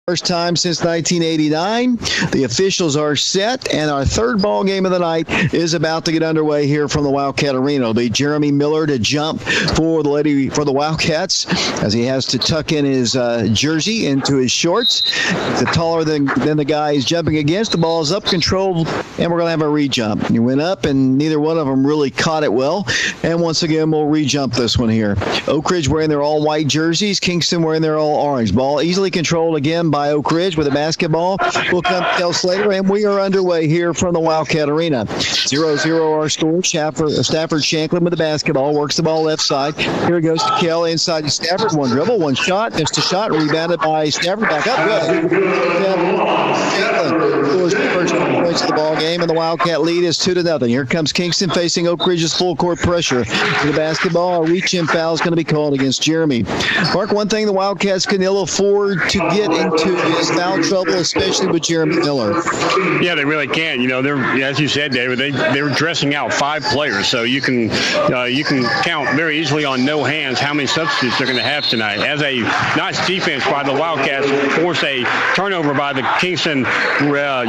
First time since 1989. The officials are set, and our third ball game of the night is about to get underway here from the Wildcat Arena. It'll be Jeremy Miller to jump for the Wildcats as he has to tuck in his jersey into his shorts. The taller than the guy he's jumping against. The ball is up, controlled, and we're going to have a re-jump. He went up, and neither one of them really caught it well. And once again, we'll re-jump this one here. Oak Ridge wearing their all-white jerseys. Kingston wearing their all-orange. Ball easily controlled again by Oak Ridge with a basketball. Will come Kel Slater, and we are underway here from the Wildcat Arena. 0-0 our score. Stafford Shanklin with the basketball. Works the ball left side. Here it goes to Kel inside to Stafford. One dribble, one shot. Just a shot. Rebounded by Stafford. Back up. Good. Shanklin scores the first 2 points of the ball game, and the Wildcat lead is 2-0. Here comes Kingston facing Oak Ridge's full court pressure. To the basketball, a reach-in foul is going to be called against Jeremy. Mark, one thing the Wildcats can ill afford to get into is foul trouble, especially with Jeremy Miller. Yeah, they really can. They're, as you said, David, they're dressing out 5 players, so you can count very easily on no hands how many substitutes they're going to have tonight. As a nice defense by the Wildcats force a turnover by the Kingston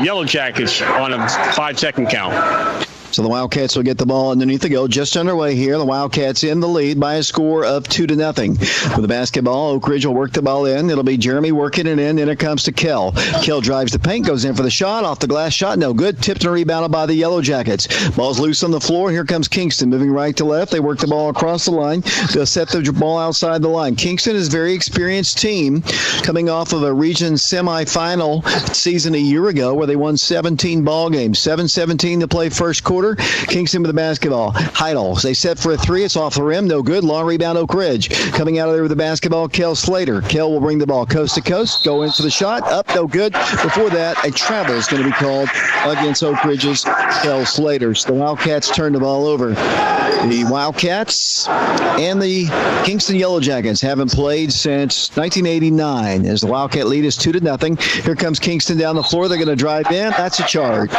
Yellow Jackets on a 5-second count. So the Wildcats will get the ball underneath the goal. Just underway here. The Wildcats in the lead by a score of 2-0. With the basketball, Oak Ridge will work the ball in. It'll be Jeremy working it in. Then it comes to Kel. Kel drives the paint, goes in for the shot. Off the glass shot, no good. Tipped and rebounded by the Yellow Jackets. Ball's loose on the floor. Here comes Kingston moving right to left. They work the ball across the line. They'll set the ball outside the line. Kingston is a very experienced team coming off of a region semifinal season a year ago where they won 17 ball games. 7-17 to play first quarter. Kingston with the basketball. Heidel. They set for a three. It's off the rim. No good. Long rebound, Oak Ridge. Coming out of there with the basketball, Kel Slater. Kel will bring the ball coast to coast. Go in for the shot. Up. No good. Before that, a travel is going to be called against Oak Ridge's Kel Slater. So the Wildcats turn the ball over. The Wildcats and the Kingston Yellow Jackets haven't played since 1989 as the Wildcat lead is 2-0. Here comes Kingston down the floor. They're going to drive in. That's a charge.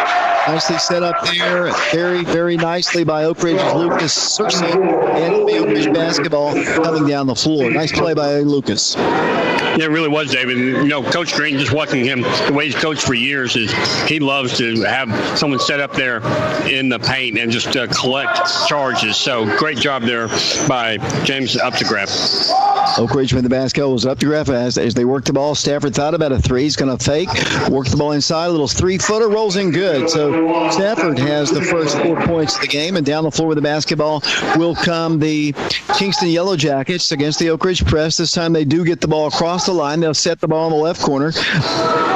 Nicely set up there. Very, very nicely by Oak Ridge's Lucas Cersei. And Oak Ridge basketball coming down the floor. Nice play by Lucas. Yeah, it really was, David. Coach Green, just watching him, the way he's coached for years, is he loves to have someone set up there in the paint and just collect charges. So great job there by James Updegraff. Oak Ridge with the basketball was Updegraff as they worked the ball. Stafford thought about a three. He's going to fake, work the ball inside. A little 3-footer, rolls in good. So Stafford has the first 4 points of the game, and down the floor with the basketball will come the Kingston Yellow Jackets against the Oak Ridge press. This time they do get the ball across the line. They'll set the ball in the left corner.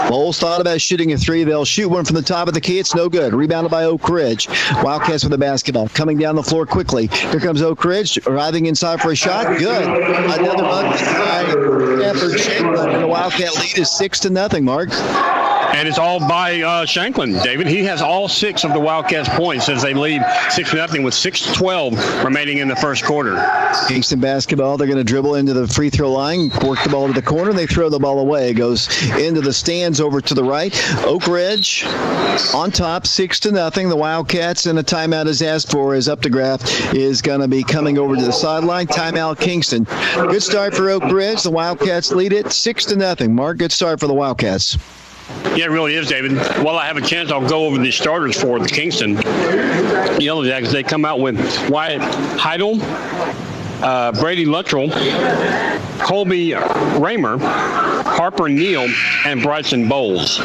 Bowles thought about shooting a three. They'll shoot one from the top of the key. It's no good. Rebounded by Oak Ridge. Wildcats with the basketball. Coming down the floor quickly. Here comes Oak Ridge. Arriving inside for a shot. Good. Another bucket by Stafford Shanklin. And the Wildcat lead is 6-0, Mark. And it's all by Shanklin, David. He has all 6 of the Wildcats' points as they lead 6-0 with 6:12 remaining in the first quarter. Kingston basketball. They're going to dribble into the free throw line, work the ball to the corner. They throw the ball away. It goes into the stands over to the right. Oak Ridge on top, 6-0. The Wildcats, and a timeout is asked for as Updegraff is going to be coming over to the sideline. Timeout, Kingston. Good start for Oak Ridge. The Wildcats lead it 6-0. Mark, good start for the Wildcats. Yeah, it really is, David. While I have a chance, I'll go over the starters for the Kingston Yellow Jackets. They come out with Wyatt Heidel, Brady Luttrell, Colby Raymer, Harper Neal, and Bryson Bowles.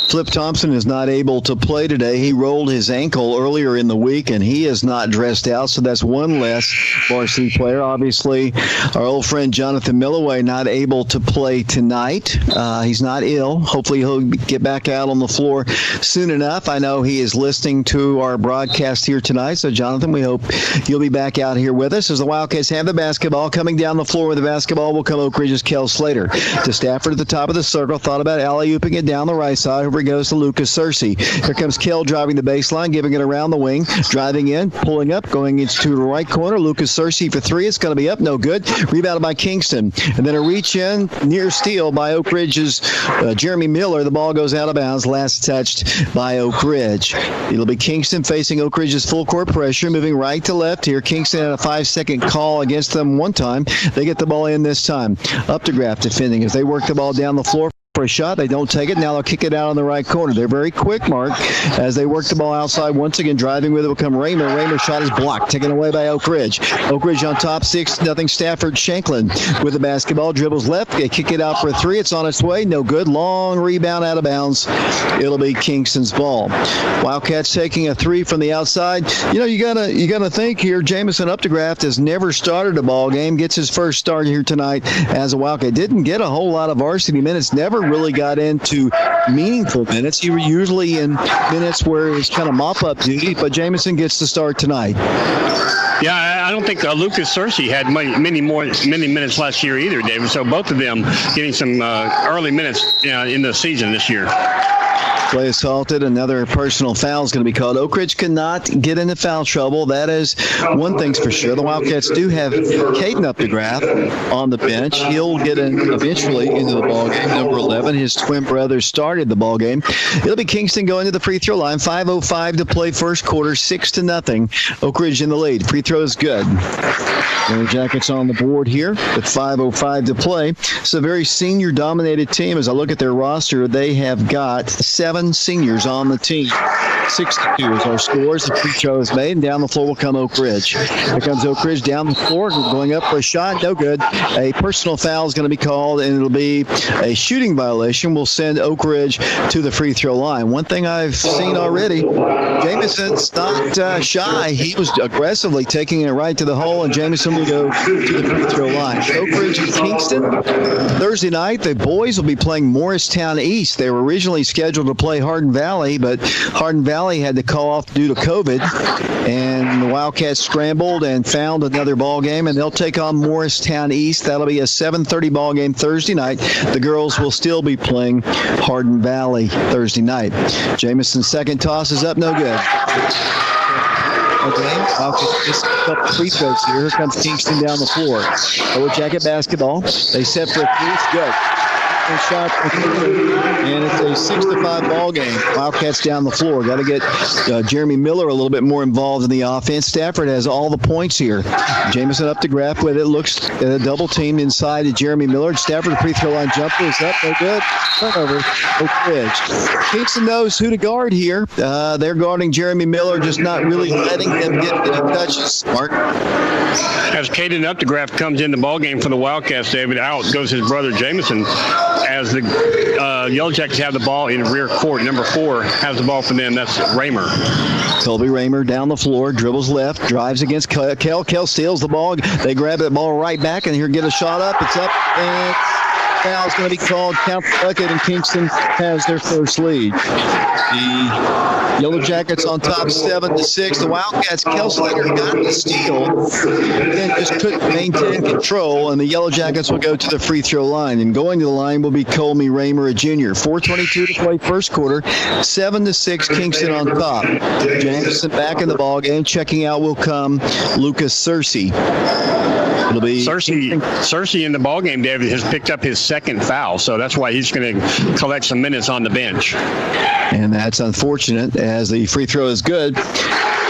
Flip Thompson is not able to play today. He rolled his ankle earlier in the week, and he is not dressed out, so that's one less varsity player. Obviously, our old friend Jonathan Milloway not able to play tonight. He's not ill. Hopefully he'll get back out on the floor soon enough. I know he is listening to our broadcast here tonight, so Jonathan, we hope you'll be back out here with us as the Wildcats have the basketball. Coming down the floor with the basketball will come Oak Ridge's Kel Slater. To Stafford at the top of the circle, thought about alley-ooping it down the right side. Over goes to Lucas Searcy. Here comes Kell driving the baseline, giving it around the wing, driving in, pulling up, going into the right corner. Lucas Searcy for three. It's going to be up, no good. Rebounded by Kingston. And then a reach in, near steal by Oak Ridge's Jeremy Miller. The ball goes out of bounds, last touched by Oak Ridge. It'll be Kingston facing Oak Ridge's full court pressure, moving right to left here. Kingston had a 5-second call against them one time. They get the ball in this time. Updegraff defending as they work the ball down the floor for a shot. They don't take it. Now they'll kick it out on the right corner. They're very quick, Mark, as they work the ball outside. Once again, driving with it will come Raymer. Raymer's shot is blocked, taken away by Oak Ridge. Oak Ridge on top, 6-0. Stafford Shanklin with the basketball. Dribbles left. They kick it out for a three. It's on its way. No good. Long rebound out of bounds. It'll be Kingston's ball. Wildcats taking a three from the outside. You know, you gotta think here. Jamison Updegraff has never started a ball game. Gets his first start here tonight as a Wildcat. Didn't get a whole lot of varsity minutes. Never really got into meaningful minutes. He was usually in minutes where it's kind of mop-up duty, but Jamison gets the start tonight. Yeah, I don't think Lucas Searcy had many minutes last year either, David. So both of them getting some early minutes in the season this year. Play assaulted. Another personal foul is going to be called. Oak Ridge cannot get into foul trouble. That is one thing's for sure. The Wildcats do have Caden Updegraff on the bench. He'll get in eventually into the ballgame. Number 11, his twin brother started the ballgame. It'll be Kingston going to the free throw line. 5:05 to play first quarter, 6-0. Oak Ridge in the lead. Free throw is good. Yellow Jackets on the board here with 5:05 to play. It's a very senior-dominated team. As I look at their roster, they have got 7 seniors on the team. 62 is our scores. The free throw is made, and down the floor will come Oak Ridge. Here comes Oak Ridge down the floor, going up for a shot. No good. A personal foul is going to be called, and it'll be a shooting violation. We'll send Oak Ridge to the free throw line. One thing I've seen already, Jamison's not shy. He was aggressively taking it right to the hole, and Jamison will go to the free throw line. Oak Ridge and Kingston. Thursday night, the boys will be playing Morristown East. They were originally scheduled to play Hardin Valley, but Hardin Valley had to call off due to COVID, and the Wildcats scrambled and found another ball game, and they'll take on Morristown East. That'll be a 7:30 ball game Thursday night. The girls will still be playing Hardin Valley Thursday night. Jamison's second toss is up, no good. Okay, Wildcats just a couple free throws here. Here comes Kingston down the floor. Yellow Jacket basketball. They set for a three. It's good. Shot, and it's a 6-5 ball game. Wildcats down the floor. Got to get Jeremy Miller a little bit more involved in the offense. Stafford has all the points here. Jamison Updegraff with it. Looks at a double team inside to Jeremy Miller. Stafford, free throw line jumper is up. No good. Turnover. Oak Ridge. Kingston knows who to guard here. They're guarding Jeremy Miller, just not really letting him get any touches. Mark? As Caden Updegraff comes in the ball game for the Wildcats, David, out goes his brother Jamison. As the Yellow Jackets have the ball in rear court, number 4 has the ball for them. That's Raymer. Colby Raymer down the floor, dribbles left, drives against Kell. Kell steals the ball. They grab that ball right back, and here get a shot up. It's up, and foul is going to be called. Count the bucket, and Kingston has their first lead. The Yellow Jackets on top 7-6. The Wildcats, Kelslinger got the steal, then just couldn't maintain control, and the Yellow Jackets will go to the free throw line. And going to the line will be Colby Raymer, a junior. 4:22 to play first quarter. 7-6, Kingston on top. Jamison back in the ball game. Checking out will come Lucas Searcy. It'll be Searcy in the ballgame, David, has picked up his second foul, so that's why he's going to collect some minutes on the bench. And that's unfortunate, as the free throw is good.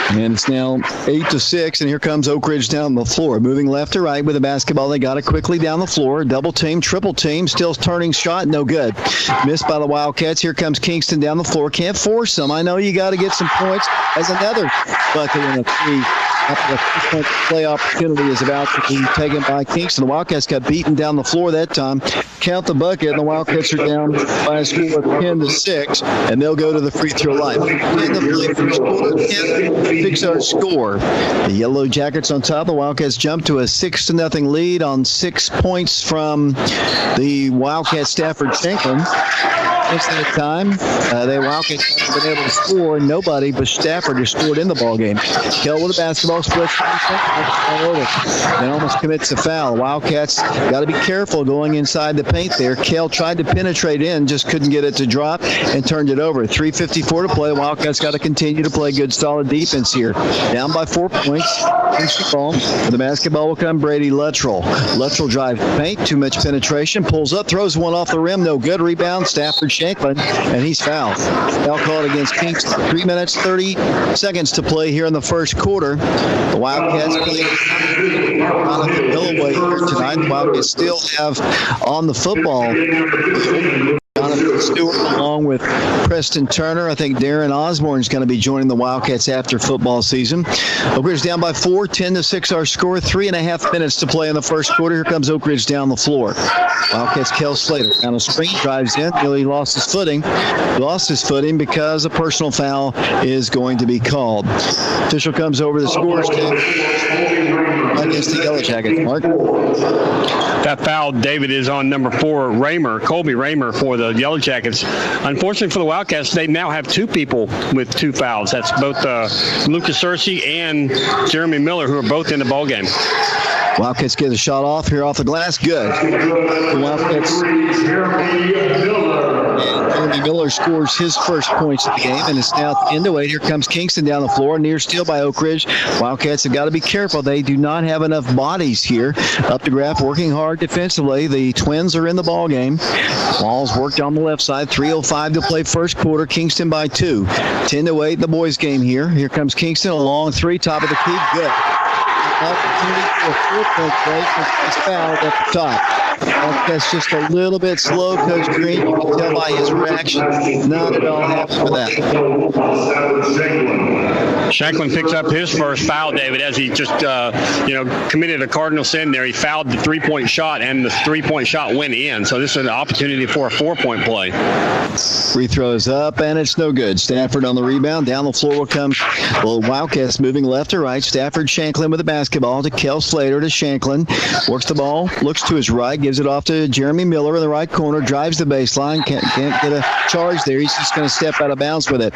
And it's now 8-6, and here comes Oak Ridge down the floor. Moving left to right with the basketball. They got it quickly down the floor. Double team, triple team, still turning shot, no good. Missed by the Wildcats. Here comes Kingston down the floor. Can't force them. I know you got to get some points. As another bucket in a three. After the three-point play opportunity is about to be taken by Kingston. The Wildcats got beaten down the floor that time. Count the bucket, and the Wildcats are down by a score of 10-6, and they'll go to the free throw line. In the play first quarter, 10-6 our score. The Yellow Jackets on top. The Wildcats jump to a 6-0 lead on 6 points from the Wildcat Stafford Shanklin. It's that time. They Wildcats haven't been able to score. Nobody but Stafford has scored in the ball game. Kell with a basketball splits. Then almost commits a foul. Wildcats got to be careful going inside the paint there. Kell tried to penetrate in, just couldn't get it to drop and turned it over. 3:54 to play. Wildcats got to continue to play good, solid defense here. Down by 4 points. For the basketball will come Brady Luttrell. Luttrell drives paint, too much penetration, pulls up, throws one off the rim, no good. Rebound, Stafford Shanklin, and he's fouled. Foul called against Kingston. 3 minutes, 30 seconds to play here in the first quarter. The Wildcats play Jonathan Milloway here tonight. The Wildcats still have on the football Jonathan Stewart along with Preston Turner. I think Darren Osborne is going to be joining the Wildcats after football season. Oak Ridge down by 4, 10-6 our score. 3.5 minutes to play in the first quarter. Here comes Oak Ridge down the floor. Wildcats Kell Slater down a screen, drives in. Nearly lost his footing. Lost his footing because a personal foul is going to be called. Official comes over the scores table against the Yellow Jackets. Mark? That foul, David, is on number 4, Colby Raymer for the Yellow Jackets. Unfortunately for the Wildcats, they now have 2 people with 2 fouls. That's both Lucas Searcy and Jeremy Miller, who are both in the ballgame. Wildcats get a shot off here off the glass. Good. The Wildcats. Jeremy Miller scores his first points of the game, and it's now 10-8. Here comes Kingston down the floor. Near steal by Oak Ridge. Wildcats have got to be careful. They do not have enough bodies here. Up to Graff, working hard defensively. The Twins are in the ball game. Ball's worked on the left side. 3:05 to play first quarter. Kingston by 2. 10-8 the boys game here. Here comes Kingston. A long 3, top of the key. Good. Opportunity for a 4-point play. He's fouled at the top. That's just a little bit slow, Coach Green. You can tell by his reaction. Not at all happy with that. Shanklin picks up his first foul, David, as he just, committed a cardinal sin there. He fouled the 3-point shot, and the 3-point shot went in. So this is an opportunity for a 4-point play. Free throw is up, and it's no good. Stafford on the rebound. Down the floor will come Wildcats moving left to right. Stafford Shanklin with the basketball to Kell Slater to Shanklin. Works the ball, looks to his right, gives it off to Jeremy Miller in the right corner, drives the baseline, can't get a charge there. He's just going to step out of bounds with it.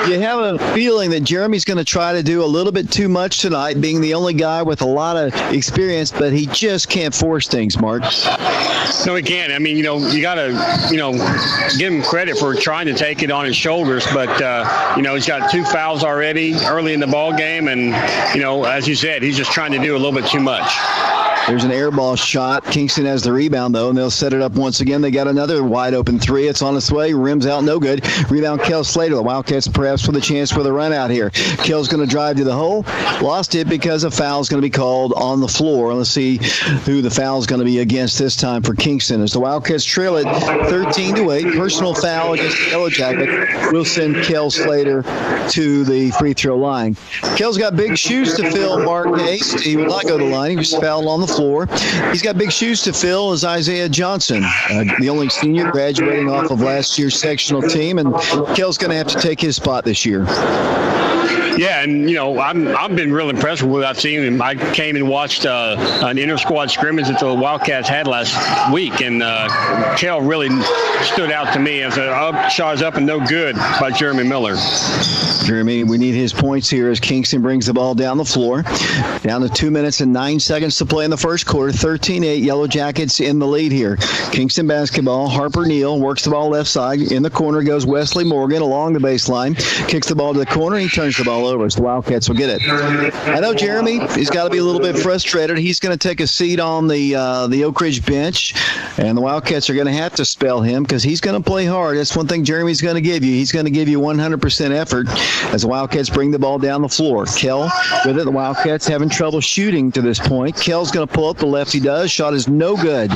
You have a feeling that Jeremy's going to try to do a little bit too much tonight, being the only guy with a lot of experience, but he just can't force things, Mark. No, he can't. I mean, you got to, give him credit for trying to take it on his shoulders, but, he's got 2 fouls already early in the ball game, and, as you said, he's just trying to do a little bit too much. There's an air ball shot. Kingston has the rebound, though, and they'll set it up once again. They got another wide-open 3. It's on its way. Rims out, no good. Rebound, Kell Slater. The Wildcats perhaps with a chance for the run out here. Kell's going to drive to the hole. Lost it because a foul's going to be called on the floor. Let's see who the foul's going to be against this time for Kingston. As the Wildcats trail it 13-8. Personal foul against the Yellow Jacket will send Kell Slater to the free throw line. Kell's got big shoes to fill, Mark Ace. He will not go to the line. He was fouled on the floor. He's got big shoes to fill as Isaiah Johnson, the only senior graduating off of last year's sectional team, and Kell's going to have to take his spot this year. Yeah, and, I've been real impressed with what I've seen him. I came and watched an inter-squad scrimmage that the Wildcats had last week, and Kell really stood out to me as a shot is up and no good by Jeremy Miller. Jeremy, we need his points here as Kingston brings the ball down the floor. Down to 2 minutes and 9 seconds to play in the first quarter. 13-8, Yellow Jackets in the lead here. Kingston basketball. Harper Neal works the ball left side. In the corner goes Wesley Morgan along the baseline. Kicks the ball to the corner. He turns the ball over, so the Wildcats will get it. I know Jeremy, he's got to be a little bit frustrated. He's going to take a seat on the Oak Ridge bench, and the Wildcats are going to have to spell him because he's going to play hard. That's one thing Jeremy's going to give you. He's going to give you 100% effort as the Wildcats bring the ball down the floor. Kell with it. The Wildcats having trouble shooting to this point. Kell's going to pull up the left. He does. Shot is no good.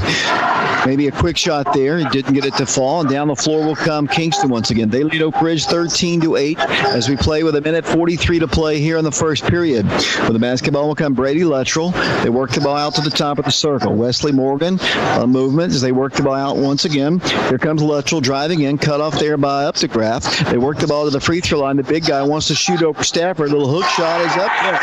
Maybe a quick shot there. He didn't get it to fall, and down the floor will come Kingston once again. They lead Oak Ridge 13-8 as we play with 1:43 to play here in the first period. With the basketball will come Brady Luttrell. They work the ball out to the top of the circle. Wesley Morgan on movement as they work the ball out once again. Here comes Luttrell driving in, cut off there by Updegraff. They work the ball to the free throw line. The big guy wants to shoot over Stafford. A little hook shot is up there.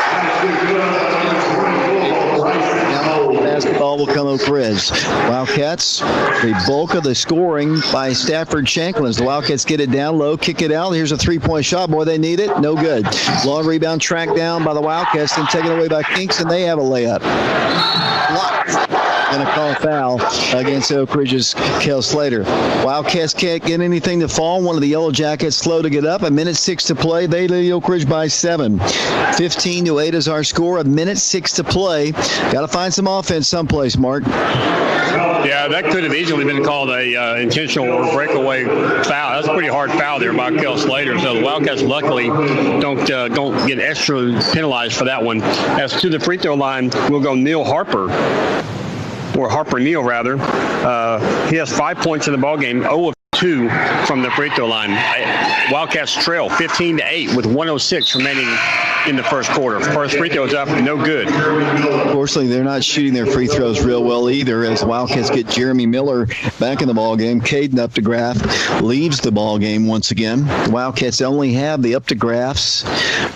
basketball will come Oak Ridge. Wildcats, the bulk of the scoring by Stafford Shanklin as the Wildcats get it down low, kick it out. Here's a three-point shot. Boy, they need it. No good. Long rebound tracked down by the Wildcats, then taken away by Kingston. They have a layup. Blocked. And a call foul against Oak Ridge's Kel Slater. Wildcats can't get anything to fall. One of the Yellow Jackets slow to get up. 1:06 to play. They lead Oak Ridge by 7. 15-8 is our score. 1:06 to play. Got to find some offense someplace, Mark. Yeah, that could have easily been called a intentional or breakaway foul. That's a pretty hard foul there by Kel Slater. So the Wildcats luckily don't get extra penalized for that one. As to the free throw line, we'll go Neil Harper. Or Harper Neal, rather. He has 5 points in the ballgame, 0 of 2 from the free throw line. Wildcats trail 15-8 with 1:06 remaining in the first quarter. First free throws up, no good. Unfortunately, they're not shooting their free throws real well either as the Wildcats get Jeremy Miller back in the ballgame. Caden Updegraff leaves the ballgame once again. The Wildcats only have the Updegraffs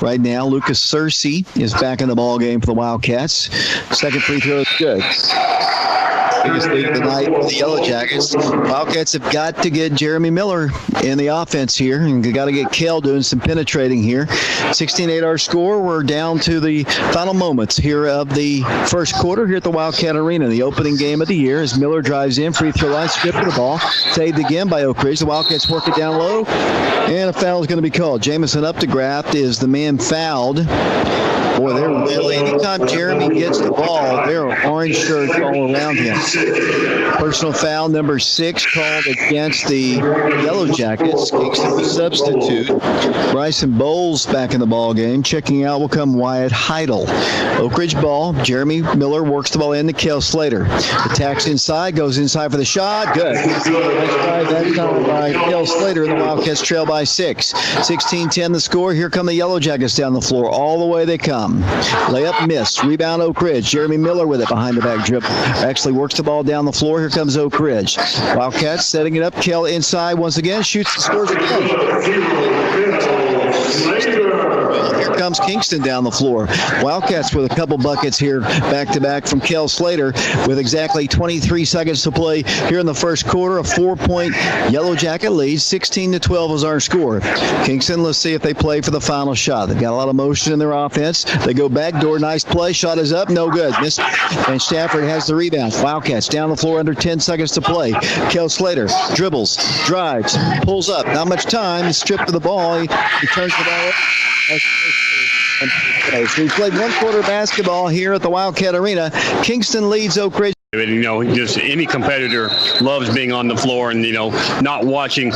right now. Lucas Searcy is back in the ballgame for the Wildcats. Second free throw is good. Biggest lead of the night for the Yellow Jackets. Wildcats have got to get Jeremy Miller in the offense here, and they got to get Kel doing some penetrating here. 16-8 our score. We're down to the final moments here of the first quarter here at the Wildcat Arena, the opening game of the year. As Miller drives in, free throw line, stripped of the ball, saved again by Oak Ridge. The Wildcats work it down low, and a foul is going to be called. Jamison Updegraff is the man fouled. Boy, they're really, anytime Jeremy gets the ball, there are orange shirts all around him. Personal foul number 6 called against the Yellow Jackets. Kingston the substitute. Bryson Bowles back in the ball game. Checking out will come Wyatt Heidel. Oak Ridge ball. Jeremy Miller works the ball in to Kel Slater. Attacks inside, goes inside for the shot. Good. Nice drive that time by Kel Slater, and the Wildcats trail by 6. 16-10 the score. Here come the Yellow Jackets down the floor. All the way they come. Layup missed. Rebound Oak Ridge. Jeremy Miller with it behind the back dribble. Actually works the ball down the floor. Here comes Oak Ridge. Wildcats setting it up. Kel inside once again. Shoots and scores again. Here comes Kingston down the floor. Wildcats with a couple buckets here back-to-back from Kel Slater with exactly 23 seconds to play here in the first quarter. A 4-point Yellow Jacket lead. 16-12 is our score. Kingston, let's see if they play for the final shot. They've got a lot of motion in their offense. They go backdoor. Nice play. Shot is up. No good. Missed. And Stafford has the rebound. Wildcats down the floor under 10 seconds to play. Kel Slater dribbles, drives, pulls up. Not much time. Stripped of the ball. He turns the ball up. So we played one quarter basketball here at the Wildcat Arena. Kingston leads Oak Ridge. You know, just any competitor loves being on the floor, and, you know, not watching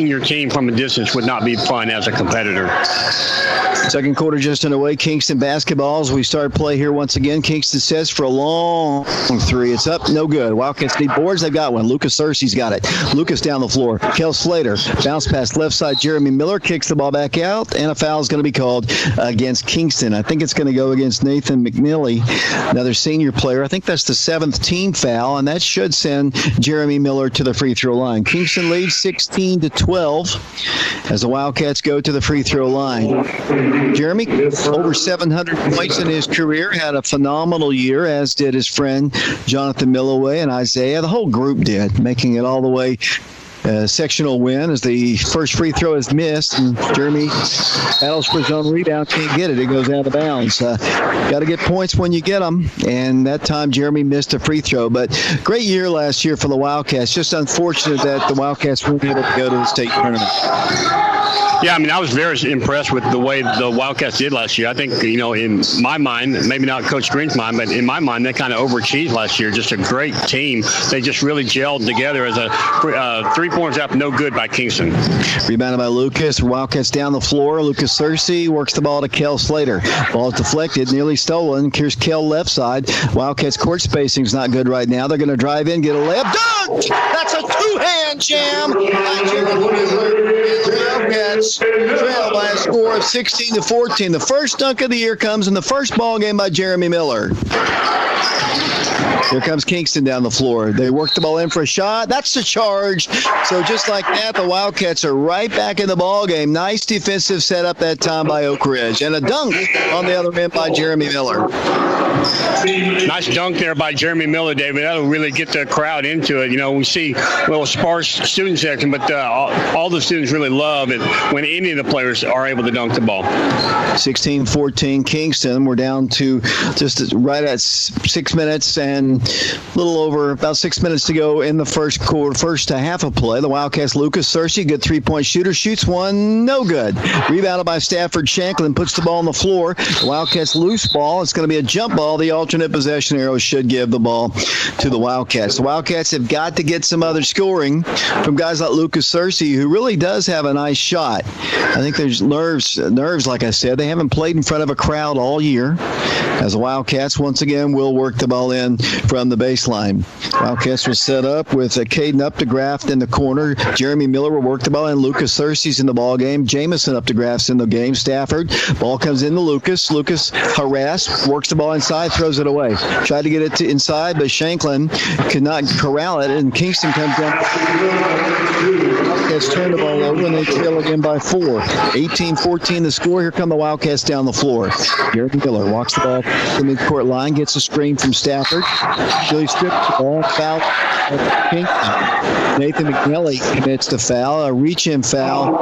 your team from a distance would not be fun as a competitor. Second quarter just underway. Kingston basketball as we start play here once again. Kingston sets for a long three. It's up. No good. Wildcats need boards. They've got one. Lucas Searcy's got it. Lucas down the floor. Kel Slater. Bounce pass left side. Jeremy Miller kicks the ball back out, and a foul is going to be called against Kingston. I think it's going to go against Nathan McNeely, another senior player. I think that's the 7th team foul, and that should send Jeremy Miller to the free throw line. Kingston leads 16-12 as the Wildcats go to the free throw line. Jeremy, over 700 points in his career, had a phenomenal year, as did his friend Jonathan Milloway and Isaiah. The whole group did, making it all the way. Sectional win as the first free throw is missed, and Jeremy battles for his own rebound, can't get it. It goes out of bounds. Got to get points when you get them, and that time Jeremy missed a free throw. But great year last year for the Wildcats. Just unfortunate that the Wildcats weren't able to go to the state tournament. Yeah, I mean, I was very impressed with the way the Wildcats did last year. I think, you know, in my mind, maybe not Coach Green's mind, but in my mind, they kind of overachieved last year. Just a great team. They just really gelled together as a three-pointers up, no good by Kingston. Rebounded by Lucas. Wildcats down the floor. Lucas Searcy works the ball to Kel Slater. Ball is deflected, nearly stolen. Here's Kel left side. Wildcats court spacing is not good right now. They're going to drive in, get a layup. Dunk! That's a two-hand jam. Wildcats trail by a score of 16-14. The first dunk of the year comes in the first ball game by Jeremy Miller. Here comes Kingston down the floor. They work the ball in for a shot. That's the charge. So just like that, the Wildcats are right back in the ball game. Nice defensive setup that time by Oak Ridge. And a dunk on the other end by Jeremy Miller. Nice dunk there by Jeremy Miller, David. That'll really get the crowd into it. You know, we see a little sparse student section, but all the students really love it when any of the players are able to dunk the ball. 16-14 Kingston. We're down to just right at 6 minutes and a little over about 6 minutes to go in the first quarter, first half of play. The Wildcats, Lucas Searcy, good three-point shooter, shoots one, no good. Rebounded by Stafford Shanklin, puts the ball on the floor. The Wildcats loose ball. It's going to be a jump ball. The alternate possession arrow should give the ball to the Wildcats. The Wildcats have got to get some other scoring from guys like Lucas Searcy, who really does have a nice shot. I think there's nerves, like I said. They haven't played in front of a crowd all year. As the Wildcats, once again, will work the ball in from the baseline. Wildcats will set up with Caden Updegraft in the corner. Jeremy Miller will work the ball in. Lucas Searcy's in the ball game. Jamison Updegraft's in the game. Stafford. Ball comes into Lucas. Lucas harassed. Works the ball inside. Throws it away. Tried to get it to inside, but Shanklin could not corral it, and Kingston comes down. Wildcats turn the ball over, and they trail again by 4. 18-14 the score. Here come the Wildcats down the floor. Jeremy Miller walks the ball to the midcourt line, gets a screen from Stafford. Billy strips the ball, foul. Nathan McNelly commits the foul, a reach-in foul.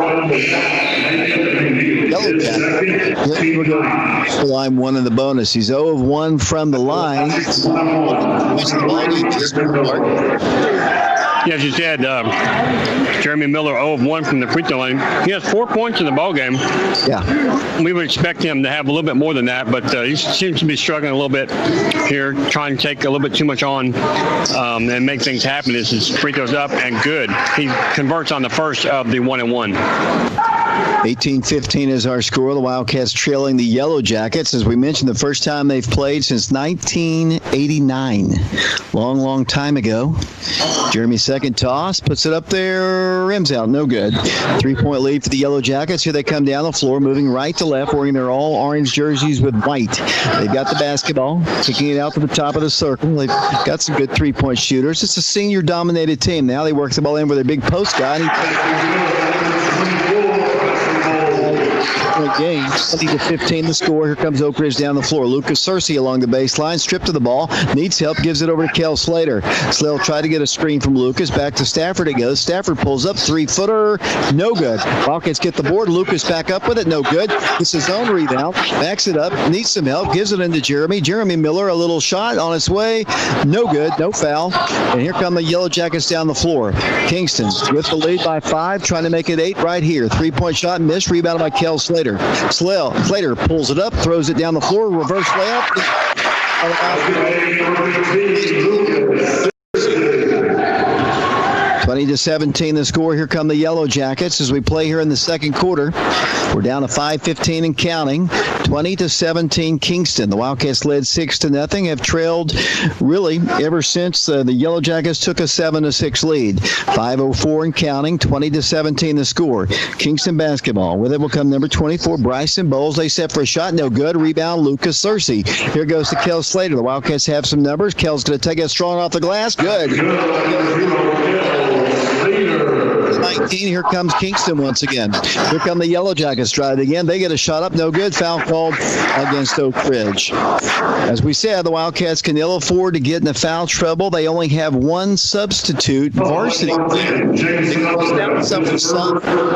Yellow Jacket. The line one in the bonus. He's 0 of 1 from the line. Yeah, as you said, Jeremy Miller 0 of 1 from the free throw line. He has 4 points in the ball game. Yeah. We would expect him to have a little bit more than that, but he seems to be struggling a little bit here, trying to take a little bit too much on and make things happen. His free throws up and good. He converts on the first of the 1-and-1. 18-15 is our score. The Wildcats trailing the Yellow Jackets. As we mentioned, the first time they've played since 1989. Long time ago. Jeremy's second toss, puts it up there, rims out, no good. 3-point lead for the Yellow Jackets. Here they come down the floor, moving right to left, wearing their all orange jerseys with white. They've got the basketball, kicking it out to the top of the circle. They've got some good three-point shooters. It's a senior-dominated team. Now they work the ball in with their big post guy. Game 20-15 the score. Here comes Oak Ridge down the floor. Lucas Searcy along the baseline, stripped to the ball, needs help, gives it over to Kel Slater. Slater tried to get a screen from Lucas. Back to Stafford it goes. Stafford pulls up, 3-footer, no good. Wildcats get the board. Lucas back up with it, no good. It's his own rebound, backs it up, needs some help, gives it into Jeremy. Jeremy Miller, a little shot on its way, no good, no foul. And here come the Yellow Jackets down the floor. Kingston with the lead by 5, trying to make it 8 right here. 3-point shot missed, rebounded by Kel Slater. Slater pulls it up, throws it down the floor, reverse layup. 20-17 the score. Here come the Yellow Jackets as we play here in the second quarter. We're down to 5:15 and counting. 20-17 Kingston. The Wildcats led 6-0. Have trailed really ever since the Yellow Jackets took a 7-6 lead. 5:04 and counting. 20-17 the score. Kingston basketball. With it will come number 24, Bryson Bowles. They set for a shot. No good. Rebound, Lucas Searcy. Here goes to Kel Slater. The Wildcats have some numbers. Kel's going to take it strong off the glass. Good. 19. Here comes Kingston once again. Here come the Yellow Jackets. Try it again. They get a shot up. No good. Foul called against Oak Ridge. As we said, the Wildcats can ill afford to get into foul trouble. They only have one substitute varsity player.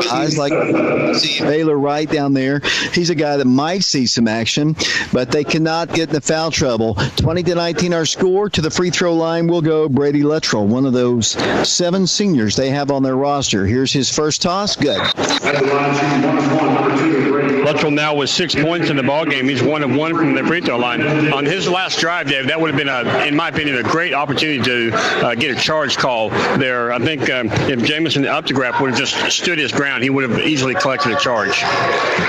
Guys like Baylor Wright down there. He's a guy that might see some action, but they cannot get into foul trouble. 20-19 our score. To the free throw line will go Brady Luttrell, one of those 7 seniors they have on their roster. Here's his first toss. Good. Luttrell now with 6 points in the ball game. He's 1 of 1 from the free throw line. On his last drive, Dave, that would have been, in my opinion, a great opportunity to get a charge call there. I think if Jamison Updegraft would have just stood his ground, he would have easily collected a charge.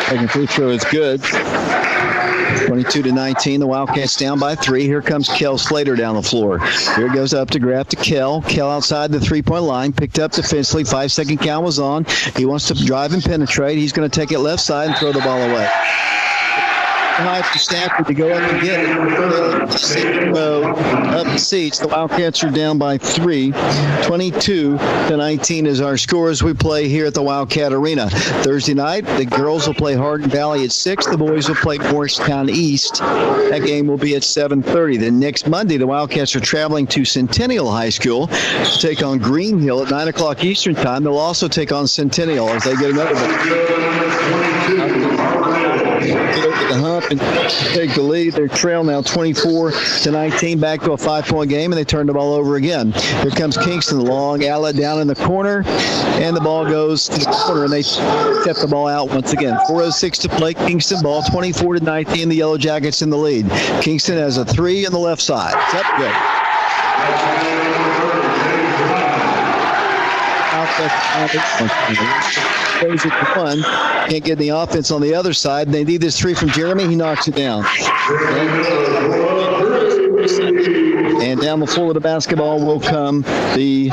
Second free throw is good. 22-19, the Wildcats down by 3. Here comes Kel Slater down the floor. Here goes Updegraft to Kel. Kel outside the three-point line, picked up defensively. 5-second count was on. He wants to drive and penetrate. He's going to take it left side and throw the ball away. High for Stafford to go up and get it. Second row up the seats. The Wildcats are down by 3. 22-19 is our score as we play here at the Wildcat Arena. Thursday night, the girls will play Hardin Valley at 6. The boys will play Morristown East. That game will be at 7:30. Then next Monday, the Wildcats are traveling to Centennial High School to take on Green Hill at 9 o'clock Eastern Time. They'll also take on Centennial as they get another get over the hump and take the lead. Their trail now 24-19, back to a 5-point game, and they turn the ball over again. Here comes Kingston, long outlet down in the corner, and the ball goes to the corner, and they step the ball out once again. 4:06 to play. Kingston ball 24-19. The Yellow Jackets in the lead. Kingston has a 3 on the left side. It's up good. Goes it to 1. Can't get any offense on the other side. They need this 3 from Jeremy. He knocks it down. And down the floor with the basketball will come the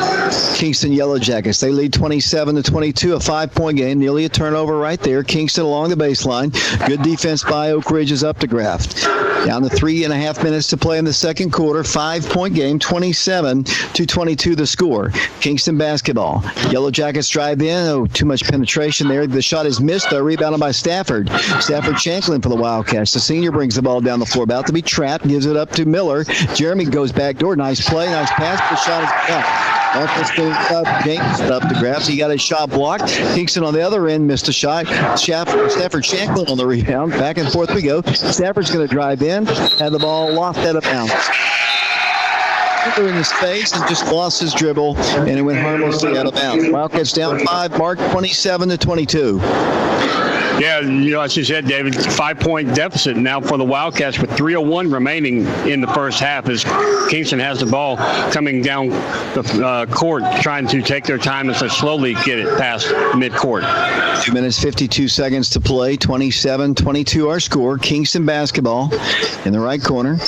Kingston Yellow Jackets. They lead 27-22, a 5-point game. Nearly a turnover right there. Kingston along the baseline. Good defense by Oak Ridge is up to Graft. Down to 3.5 minutes to play in the second quarter. 5-point game, 27-22 the score. Kingston basketball. Yellow Jackets drive in. Oh, too much penetration there. The shot is missed, though. Rebounded by Stafford. Stafford Shanklin for the Wildcats. The senior brings the ball down the floor. About to be trapped. Gives it up to Miller. Jeremy goes back door. Nice play. Nice pass. The shot is up. Offense getting James up to Graft. He got his shot blocked. Kingston on the other end missed a shot. Stafford Shanklin on the rebound. Back and forth we go. Stafford's going to drive in. Had the ball lost out of bounds. In his face and just lost his dribble, and it went harmlessly out of bounds. Wildcats down 5, mark 27-22. Yeah, as you said, David, 5-point deficit now for the Wildcats with 3:01 remaining in the first half as Kingston has the ball coming down the court trying to take their time and so slowly get it past midcourt. 2 minutes, 52 seconds to play. 27-22 our score. Kingston basketball in the right corner.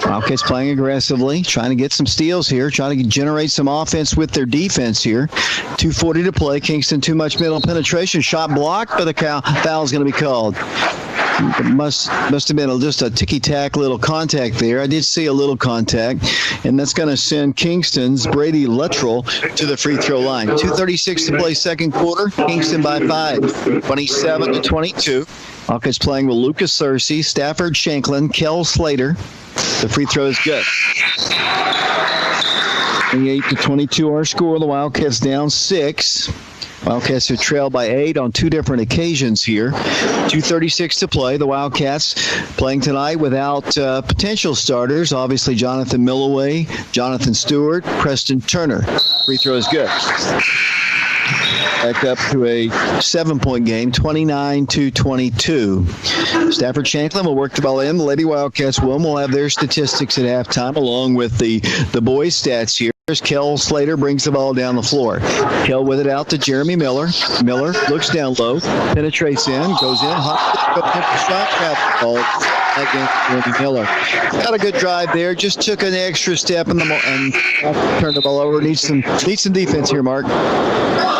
Wildcats playing aggressively, trying to get some steals here, trying to generate some offense with their defense here. 2:40 to play. Kingston too much middle penetration. Shot blocked, but the foul's going to be called. It must have been just a ticky-tack little contact there. I did see a little contact, and that's going to send Kingston's Brady Luttrell to the free throw line. 2:36 to play second quarter. Kingston by 5, 27-22. Wildcats playing with Lucas Searcy, Stafford Shanklin, Kel Slater. The free throw is good. 28-22 our score. The Wildcats down 6. Wildcats are trailed by 8 on 2 different occasions here. 2:36 to play. The Wildcats playing tonight without potential starters. Obviously, Jonathan Milloway, Jonathan Stewart, Preston Turner. Free throw is good. Back up to a 7-point game, 29-22. Stafford Shanklin will work the ball in. The Lady Wildcats will have their statistics at halftime along with the boys' stats here. Kel Slater brings the ball down the floor. Kel with it out to Jeremy Miller. Miller looks down low, penetrates in, goes in, shot trap ball against Jeremy Miller. Got a good drive there. Just took an extra step and turned the ball over. Needs some defense here, Mark.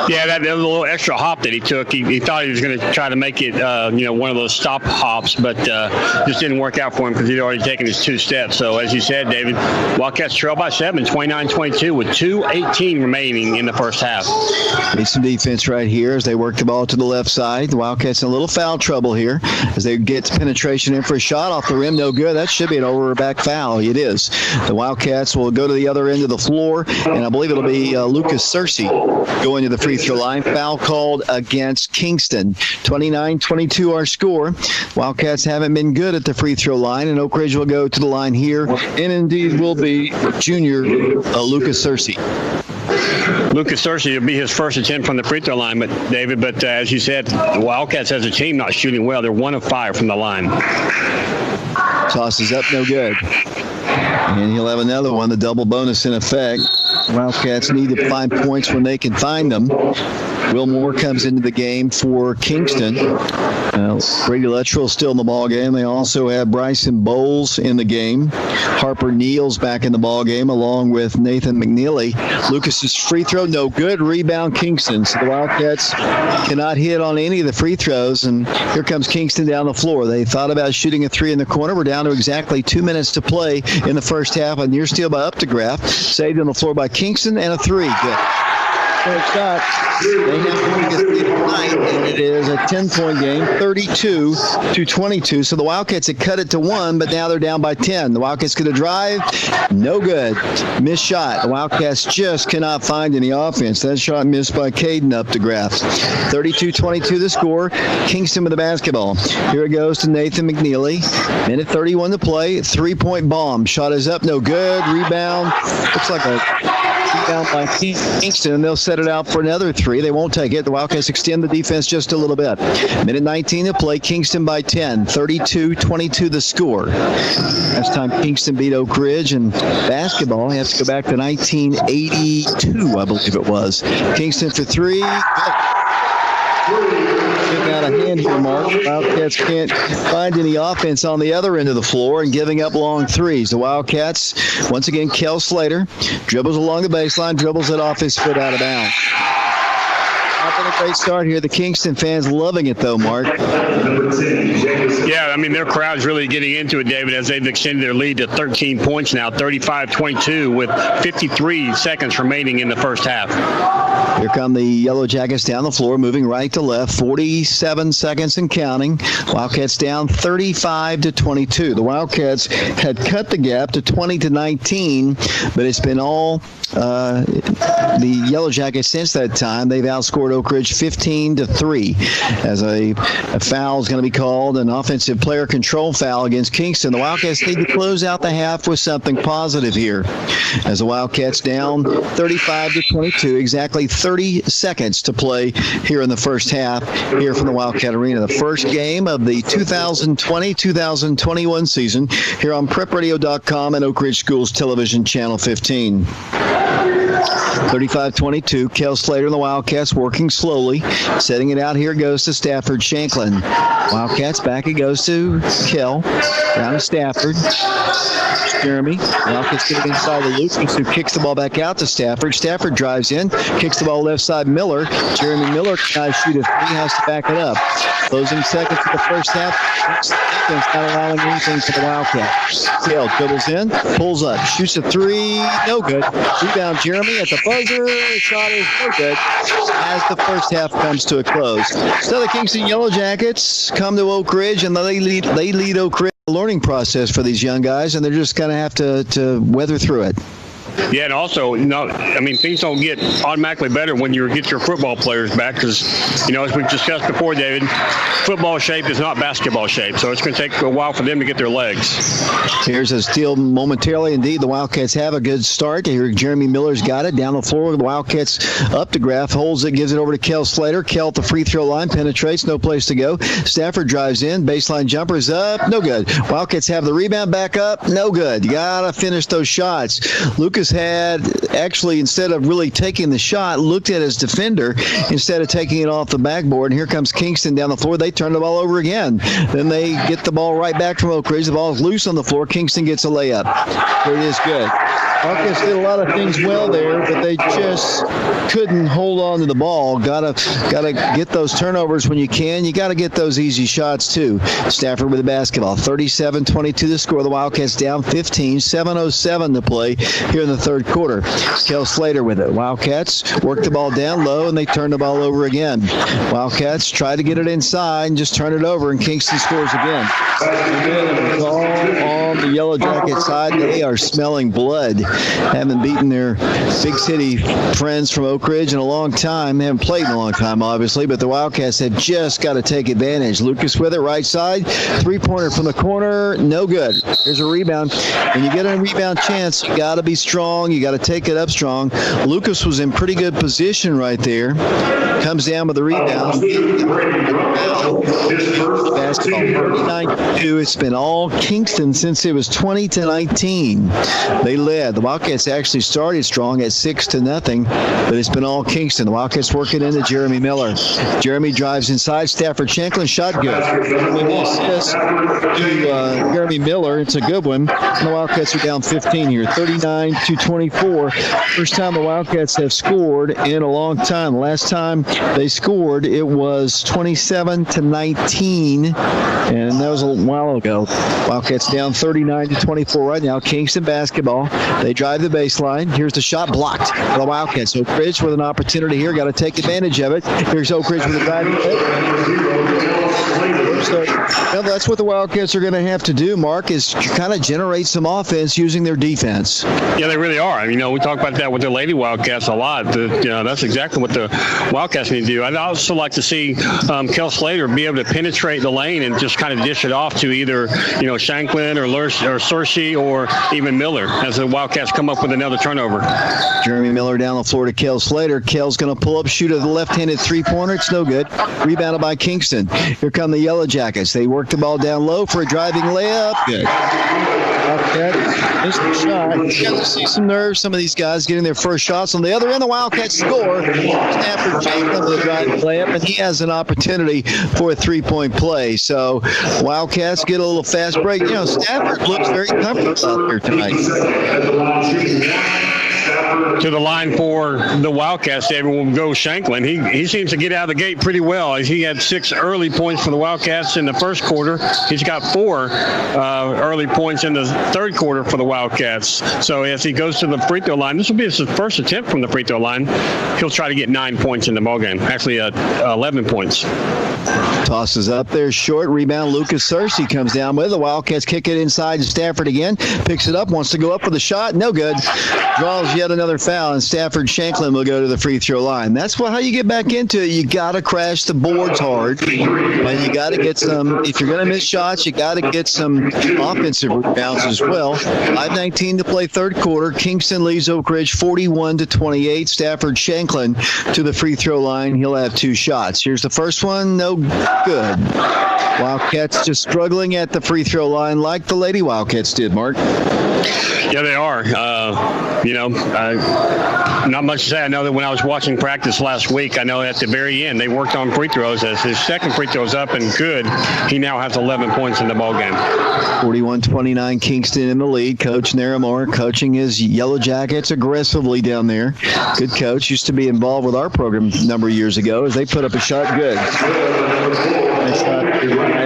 Yeah, that was a little extra hop that he took. He thought he was going to try to make it, one of those stop hops, but just didn't work out for him because he'd already taken his 2 steps. So, as you said, David, Wildcats trail by 7, 29-22 with 2:18 remaining in the first half. Need some defense right here as they work the ball to the left side. The Wildcats in a little foul trouble here as they get penetration in for a shot off the rim. No good. That should be an over or back foul. It is. The Wildcats will go to the other end of the floor, and I believe it'll be Lucas Searcy going to the free throw line. Foul called against Kingston. 29-22 our score. Wildcats haven't been good at the free throw line, and Oak Ridge will go to the line here, and indeed will be junior Lucas Searcy. Lucas Searcy will be his first attempt from the free throw line, but as you said, the Wildcats as a team not shooting well. They're 1 of 5 from the line. Toss is up, no good. And he'll have another one, the double bonus in effect. Wildcats need to find points when they can find them. Will Moore comes into the game for Kingston. Brady Luttrell still in the ball game. They also have Bryson Bowles in the game. Harper Neal's back in the ball game along with Nathan McNeely. Lucas's free throw, no good. Rebound Kingston. So the Wildcats cannot hit on any of the free throws. And here comes Kingston down the floor. They thought about shooting a three in the corner. We're down to exactly 2 minutes to play in the first half. A near steal by Updegraff. Saved on the floor by Kingston, and a three. Good. Third shot. They have the biggest lead tonight, and it is a 10-point game, 32-22. So the Wildcats had cut it to 1, but now they're down by 10. The Wildcats going to drive. No good. Missed shot. The Wildcats just cannot find any offense. That shot missed by Caden Updegraff. 32-22 the score. Kingston with the basketball. Here it goes to Nathan McNeely. Minute 31 to play. Three-point bomb. Shot is up. No good. Rebound. Looks like a rebound by Kingston, and they'll set it out for another three. They won't take it. The Wildcats extend the defense just a little bit. Minute 19 to play. Kingston by 10. 32-22 the score. Last time Kingston beat Oak Ridge in basketball, you have to go back to 1982, I believe it was. Kingston for three. Getting out of hand here, Mark. Wildcats can't find any offense on the other end of the floor and giving up long threes. The Wildcats, once again, Kel Slater dribbles along the baseline, dribbles it off his foot out of bounds. Not been a great start here. The Kingston fans loving it, though, Mark. Yeah, I mean, their crowd's really getting into it, David, as they've extended their lead to 13 points now, 35-22, with 53 seconds remaining in the first half. Here come the Yellow Jackets down the floor, moving right to left, 47 seconds and counting. Wildcats down 35-22. The Wildcats had cut the gap to 20-19, but it's been all the Yellow Jackets since that time. They've outscored Oak Ridge 15-3 as a foul is going to be called, an offensive player control foul against Kingston. The Wildcats need to close out the half with something positive here as the Wildcats down 35-22, exactly 30 seconds to play here in the first half here from the Wildcat Arena. The first game of the 2020-2021 season here on prepradio.com and Oak Ridge Schools Television Channel 15. 35-22. Kel Slater and the Wildcats working slowly. Setting it out. Here goes to Stafford Shanklin. Wildcats back. It goes to Kel. Down to Stafford. Jeremy. Wildcats getting inside the loop. Who kicks the ball back out to Stafford. Stafford drives in. Kicks the ball left side. Miller. Jeremy Miller tries to shoot a three. Has to back it up. Closing seconds of the first half. Defense not allowing anything for the Wildcats. Kel dribbles in. Pulls up. Shoots a three. No good. Rebound Jeremy at the buzzer. Shot is no good as the first half comes to a close. So the Kingston Yellow Jackets come to Oak Ridge, and they lead Oak Ridge. Learning process for these young guys, and they're just going to have to weather through it. Yeah, and also, things don't get automatically better when you get your football players back because, as we've discussed before, David, football shape is not basketball shape, so it's going to take a while for them to get their legs. Here's a steal momentarily. Indeed, the Wildcats have a good start. Here, Jeremy Miller's got it down the floor. The Wildcats Updegraff holds it, gives it over to Kel Slater. Kel at the free throw line, penetrates, no place to go. Stafford drives in, baseline jumper's up, no good. Wildcats have the rebound back up, no good. You got to finish those shots. Lucas had actually, instead of really taking the shot, looked at his defender instead of taking it off the backboard. And here comes Kingston down the floor. They turn the ball over again. Then they get the ball right back from Oak Ridge. The ball is loose on the floor. Kingston gets a layup. There it is, good. Wildcats did a lot of things well there, but they just couldn't hold on to the ball. Gotta get those turnovers when you can. You got to get those easy shots too. Stafford with the basketball. 37-22 the score. The Wildcats down 15. 7:07 to play here in the third quarter. Kel Slater with it. Wildcats work the ball down low, and they turn the ball over again. Wildcats try to get it inside and just turn it over, and Kingston scores again. And it's all on the Yellow Jacket side. They are smelling blood haven't beaten their big city friends from Oak Ridge in a long time. They haven't played in a long time, obviously, but the Wildcats have just got to take advantage. Lucas with it, right side, three-pointer from the corner, no good. Here's a rebound. When you get a rebound chance, you got to be strong. You got to take it up strong. Lucas was in pretty good position right there. Comes down with the rebound. Basketball 39-2. It's been all Kingston since it was 20-19. They led. The Wildcats actually started strong at 6-0, but it's been all Kingston. The Wildcats working into Jeremy Miller. Jeremy drives inside. Stafford Shanklin, shot good. Assist to Jeremy Miller. It's a good one. And the Wildcats are down 15 here, 39-24. First time the Wildcats have scored in a long time. The last time they scored, it was 27-19, and that was a while ago. Wildcats down 39-24 right now. Kingston basketball. They drive the baseline. Here's the shot blocked by the Wildcats. Oak Ridge with an opportunity here. Got to take advantage of it. Here's Oak Ridge with a driving hit. So that's what the Wildcats are going to have to do, Mark, is kind of generate some offense using their defense. Yeah, they really are. We talk about that with the Lady Wildcats a lot. That's exactly what the Wildcats need to do. I'd also like to see Kel Slater be able to penetrate the lane and just kind of dish it off to either, Shanklin or Searcy or even Miller as the Wildcats come up with another turnover. Jeremy Miller down the floor to Kel Slater. Kel's going to pull up, shoot a left-handed three-pointer. It's no good. Rebounded by Kingston. Here come the Yellow Jackets. They work the ball down low for a driving layup. Good. Missed the shot. You got to see some nerves. Some of these guys getting their first shots. On the other end, the Wildcats score. Stafford Shanklin with a driving layup, and he has an opportunity for a three-point play. So Wildcats get a little fast break. Stafford looks very comfortable out there tonight. To the line for the Wildcats, David, will go Shanklin. He seems to get out of the gate pretty well. He had 6 early points for the Wildcats in the first quarter. He's got 4 early points in the third quarter for the Wildcats. So as he goes to the free throw line, this will be his first attempt from the free throw line. He'll try to get 9 points in the ballgame. Actually, 11 points. Tosses up there short. Rebound, Lucas Searcy comes down with it. The Wildcats kick it inside to Stafford again. Picks it up, wants to go up for the shot. No good. Draws yet another foul, and Stafford Shanklin will go to the free throw line. That's how you get back into it. You got to crash the boards hard, and you got to get some. If you're going to miss shots, you got to get some offensive rebounds as well. 5:19 to play third quarter. Kingston leads Oak Ridge 41-28. Stafford Shanklin to the free throw line. He'll have 2 shots. Here's the first one. No good. Wildcats just struggling at the free throw line like the Lady Wildcats did, Mark. Yeah, they are. Not much to say. I know that when I was watching practice last week, I know at the very end they worked on free throws. As his second free throw is up and good, he now has 11 points in the ballgame. 41-29, Kingston in the lead. Coach Naramore coaching his Yellow Jackets aggressively down there. Good coach. Used to be involved with our program a number of years ago as they put up a shot good. Next shot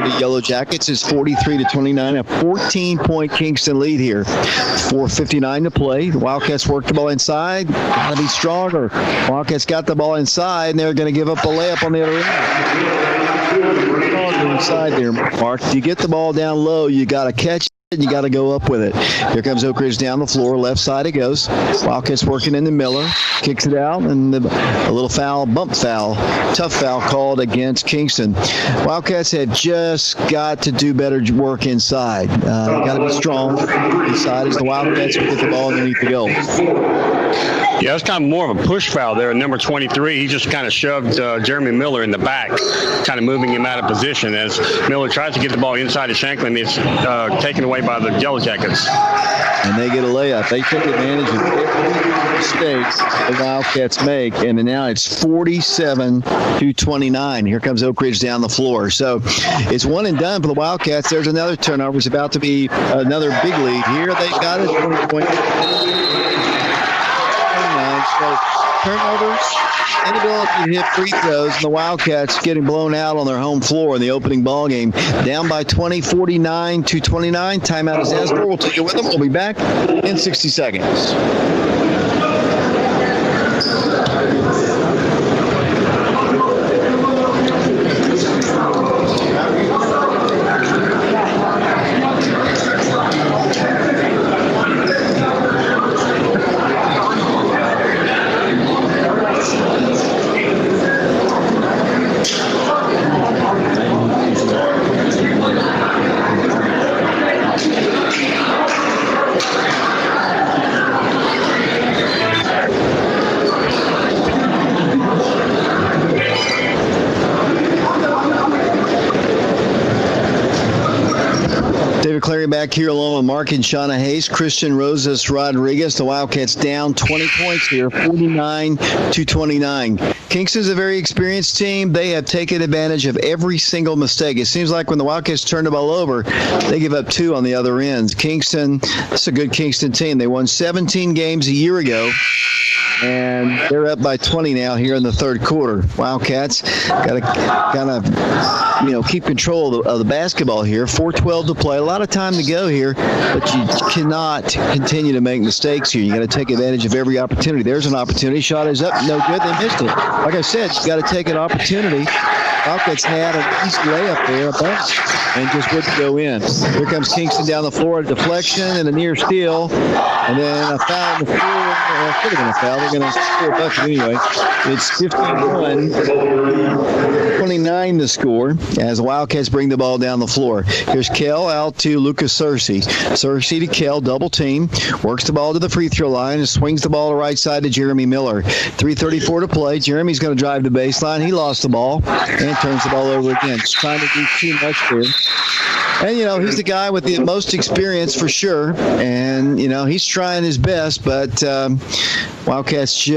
the Yellow Jackets is 43-29, a 14-point Kingston lead here. 4:59 to play. The Wildcats work the ball inside. Got to be stronger. Wildcats got the ball inside, and they're going to give up a layup on the other end. Inside there, Mark. You get the ball down low, you got to catch it. You got to go up with it. Here comes Oak Ridge down the floor. Left side it goes. Wildcats working into Miller. Kicks it out, and a little foul, bump foul, tough foul called against Kingston. Wildcats have just got to do better work inside. Got to be strong inside as the Wildcats get the ball underneath the goal. Yeah, it's kind of more of a push foul there. Number 23, he just kind of shoved Jeremy Miller in the back, kind of moving him out of position as Miller tries to get the ball inside of Shanklin. It's taken away by the Yellow Jackets. And they get a layup. They take advantage of every mistake the Wildcats make, and now it's 47-29. Here comes Oak Ridge down the floor. So it's one and done for the Wildcats. There's another turnover. It's about to be another big lead. Here they got a 20-point. So turnovers, inability to hit free throws, and the Wildcats getting blown out on their home floor in the opening ball game. Down by 20, 49-29. Timeout is asked for. We'll take it with them. We'll be back in 60 seconds. David Clary back here along with Mark and Shauna Hayes. Christian Rosas Rodriguez. The Wildcats down 20 points here, 49-29. Kingston's a very experienced team. They have taken advantage of every single mistake. It seems like when the Wildcats turn the ball over, they give up 2 on the other end. Kingston, it's a good Kingston team. They won 17 games a year ago, and they're up by 20 now here in the third quarter. Wildcats got to kind of, keep control of the basketball here. 4:12 to play. A lot of time to go here, but you cannot continue to make mistakes here. You got to take advantage of every opportunity. There's an opportunity. Shot is up. No good. They missed it. Like I said, you got to take an opportunity. Wildcats had an easy layup there, and just wouldn't go in. Here comes Kingston down the floor, a deflection and a near steal, and then a foul on the floor. Could have been a foul. They're going to score a bucket anyway. It's 51-29 the score as the Wildcats bring the ball down the floor. Here's Kell out to Lucas Searcy. Searcy to Kell, double team, works the ball to the free throw line and swings the ball to right side to Jeremy Miller. 3:34 to play. Jeremy's going to drive the baseline. He lost the ball and turns the ball over again. Just trying to do too much there. And, he's the guy with the most experience for sure. And, he's trying his best, but Wildcats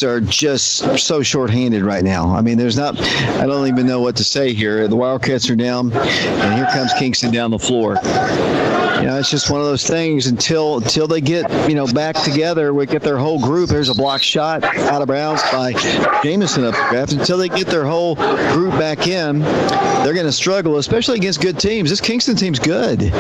are just so shorthanded right now. I mean, I don't even know what to say here. The Wildcats are down, and here comes Kingston down the floor. It's just one of those things until they get, back together, we get their whole group. There's a block shot out of bounds by Jamison up the draft. Until they get their whole group back in, they're going to struggle, especially against good teams. This Kingston team's good,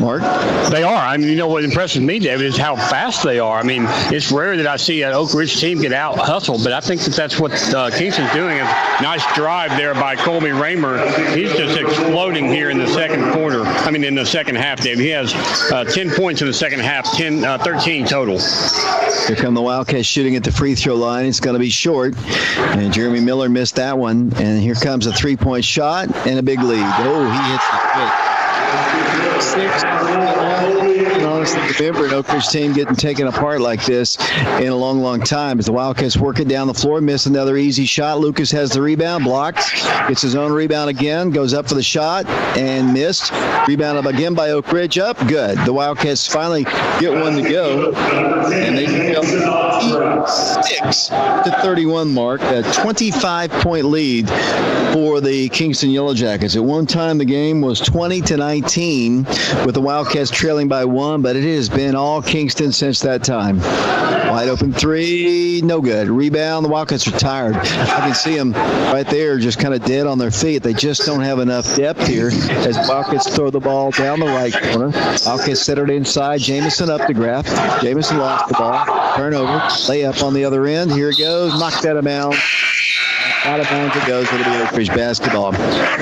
Mark. They are. I mean, what impresses me, David, is how fast they are. I mean, it's rare that I see an Oak Ridge team get out hustled, but I think that's what Kingston's doing. A nice drive there by Colby Raymer. He's just exploding here in the second quarter. In the second half, David. He has 10 points in the second half, 13 total. Here come the Wildcats shooting at the free throw line. It's going to be short, and Jeremy Miller missed that one. And here comes a three-point shot and a big lead. Oh, he hits the quick. Honestly, remember an Oak Ridge team getting taken apart like this in a long, long time. As the Wildcats work it down the floor, miss another easy shot. Lucas has the rebound, blocked, gets his own rebound again, goes up for the shot and missed. Rebound up again by Oak Ridge, up, good. The Wildcats finally get one to go, and they go 6-31 mark, a 25-point lead for the Kingston Yellow Jackets. At one time, the game was 20-19 with the Wildcats trailing by 1, but it has been all Kingston since that time. Wide open three, no good. Rebound, the Wildcats are tired. I can see them right there just kind of dead on their feet. They just don't have enough depth here as Wildcats throw the ball down the right corner. Wildcats set it inside. Jamison up the graph. Jamison lost the ball. Turnover. Layup on the other end. Here it goes. Knocked out of bounds. Out of bounds it goes. It'll be Oak Ridge basketball.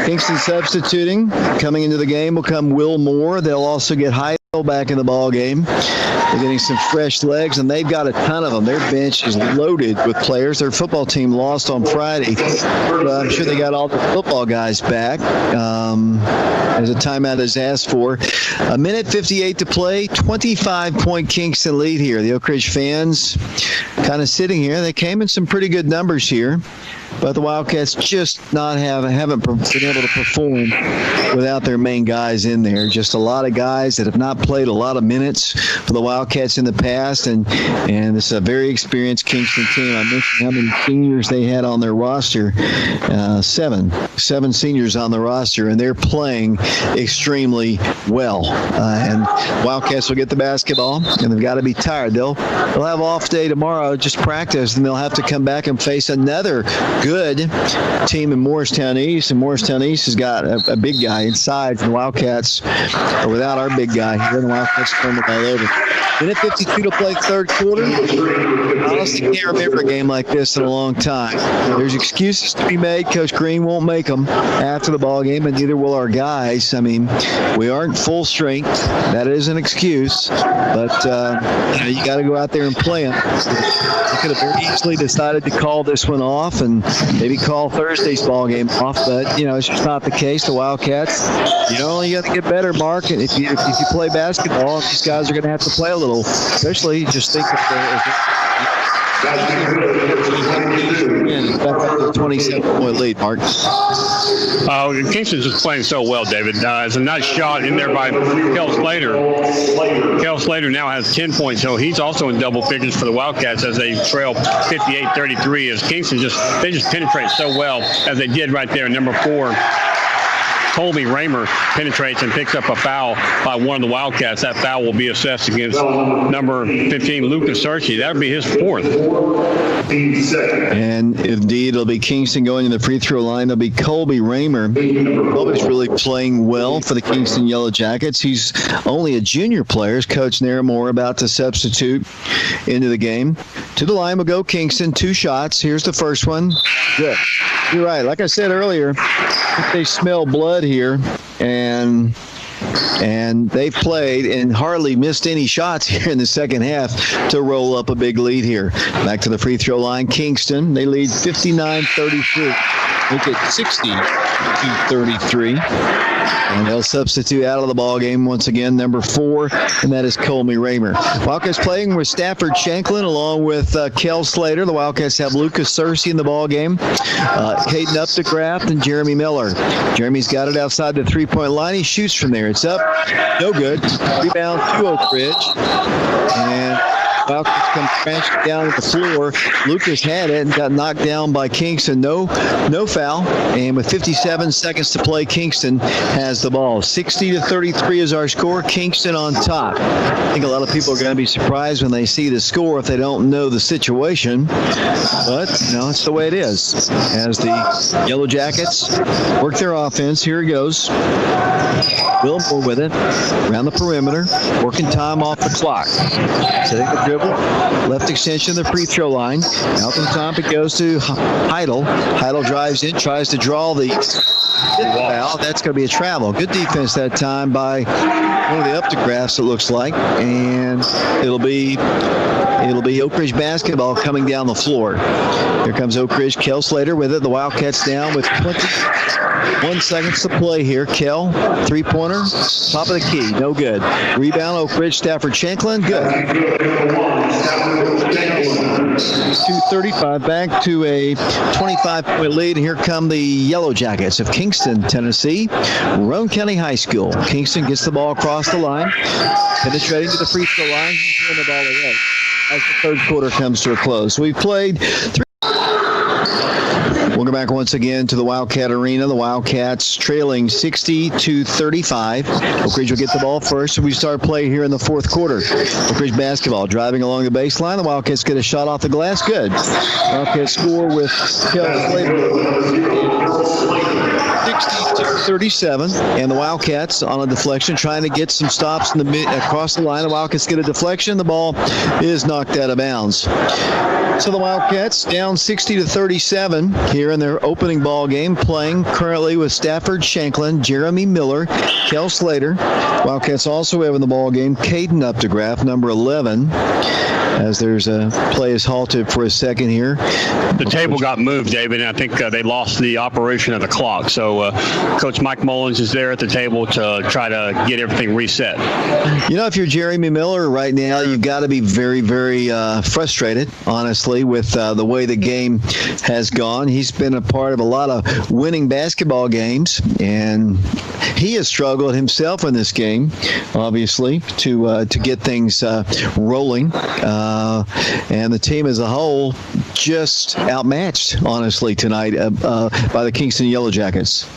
Kingston substituting. Coming into the game will come Will Moore. They'll also get Heidel back in the ball game. They're getting some fresh legs, and they've got a ton of them. Their bench is loaded with players. Their football team lost on Friday, but I'm sure they got all the football guys back as a timeout is asked for. 1:58 to play, 25-point Kingston lead here. The Oak Ridge fans kind of sitting here. They came in some pretty good numbers here, but the Wildcats just haven't been able to perform without their main guys in there. Just a lot of guys that have not played a lot of minutes for the Wildcats in the past, and it's a very experienced Kingston team. I mentioned how many seniors they had on their roster. Seven seniors on the roster, and they're playing extremely well. And Wildcats will get the basketball, and they've got to be tired. They'll have off day tomorrow, just practice, and they'll have to come back and face another good team in Morristown East, and Morristown East has got a big guy inside. The Wildcats are without our big guy here, and the Wildcats turn the ball over. 1:52 to play, third quarter. I honestly can't remember a game like this in a long time. There's excuses to be made. Coach Green won't make them after the ball game, and neither will our guys. I mean, we aren't full strength. That is an excuse, but you got to go out there and play them. They could have very easily decided to call this one off and maybe call Thursday's ball game off, but it's just not the case. The Wildcats, only got to get better, Mark. And if you play basketball, these guys are going to have to play a little, especially just think of the 27-point lead, Mark. Kingston's just playing so well, David. It's a nice shot in there by Kel Slater. Kel Slater now has 10 points, so he's also in double figures for the Wildcats as they trail 58-33. As Kingston just penetrate so well as they did right there. Number 4. Colby Raymer penetrates and picks up a foul by one of the Wildcats. That foul will be assessed against number 15, Lucas Searcy. That would be his 4th. And indeed, it'll be Kingston going to the free throw line. It'll be Colby Raymer. Colby's really playing well for the Kingston Yellow Jackets. He's only a junior player. As Coach Naramore about to substitute into the game. To the line will go Kingston. 2 shots. Here's the first one. Good. You're right. Like I said earlier, they smell blood here, and they've played and hardly missed any shots here in the second half to roll up a big lead here. Back to the free throw line, Kingston. They lead 59-33. Look at 60-33. And they'll substitute out of the ball game once again, number 4, and that is Colby Raymer. Wildcats playing with Stafford Shanklin along with Kel Slater. The Wildcats have Lucas Searcy in the ball game, Caden Updegraft, and Jeremy Miller. Jeremy's got it outside the 3-point line. He shoots from there. It's up, no good. Rebound to Oak Ridge, and Wildcats come crashing down to the floor. Lucas had it and got knocked down by Kingston. No foul. And with 57 seconds to play, Kingston has the ball. 60-33 is our score. Kingston on top. I think a lot of people are going to be surprised when they see the score if they don't know the situation. But, it's the way it is. As the Yellow Jackets work their offense, here it goes. Wilmore with it. Around the perimeter. Working time off the clock. Setting the dribble. Left extension of the free throw line. Out from the top it goes to Heidel. Heidel drives in, tries to draw the foul. That's going to be a travel. Good defense that time by one of the Updegrafts, it looks like. And it'll be Oak Ridge basketball coming down the floor. Here comes Oak Ridge. Kel Slater with it. The Wildcats down with 21 seconds to play here. Kel, 3-pointer, top of the key, no good. Rebound, Oak Ridge, Stafford Shanklin, good. 2:35, back to a 25-point lead. And here come the Yellow Jackets of Kingston, Tennessee, Roane County High School. Kingston gets the ball across the line, penetrating to the free throw line, throwing the ball away as the third quarter comes to a close. We've played 3. We'll go back once again to the Wildcat Arena. The Wildcats trailing 60-35. Oak Ridge will get the ball first, so we start play here in the fourth quarter. Oak Ridge basketball driving along the baseline. The Wildcats get a shot off the glass. Good. Wildcats score with Kel Slater. 60-37, and the Wildcats on a deflection trying to get some stops in the across the line. The Wildcats get a deflection. The ball is knocked out of bounds. So the Wildcats down 60-37 here in their opening ball game, playing currently with Stafford Shanklin, Jeremy Miller, Kel Slater. Wildcats also have in the ball game Caden Updegraft, number 11. As there's a play is halted for a second here. The table got moved, David, and I think they lost the operation of the clock. So Coach Mike Mullins is there at the table to try to get everything reset. If you're Jeremy Miller right now, you've got to be very, very frustrated, honestly, with the way the game has gone. He's been a part of a lot of winning basketball games, and he has struggled himself in this game, obviously, to get things rolling. And the team as a whole just outmatched, honestly, tonight by the Kingston Yellow Jackets.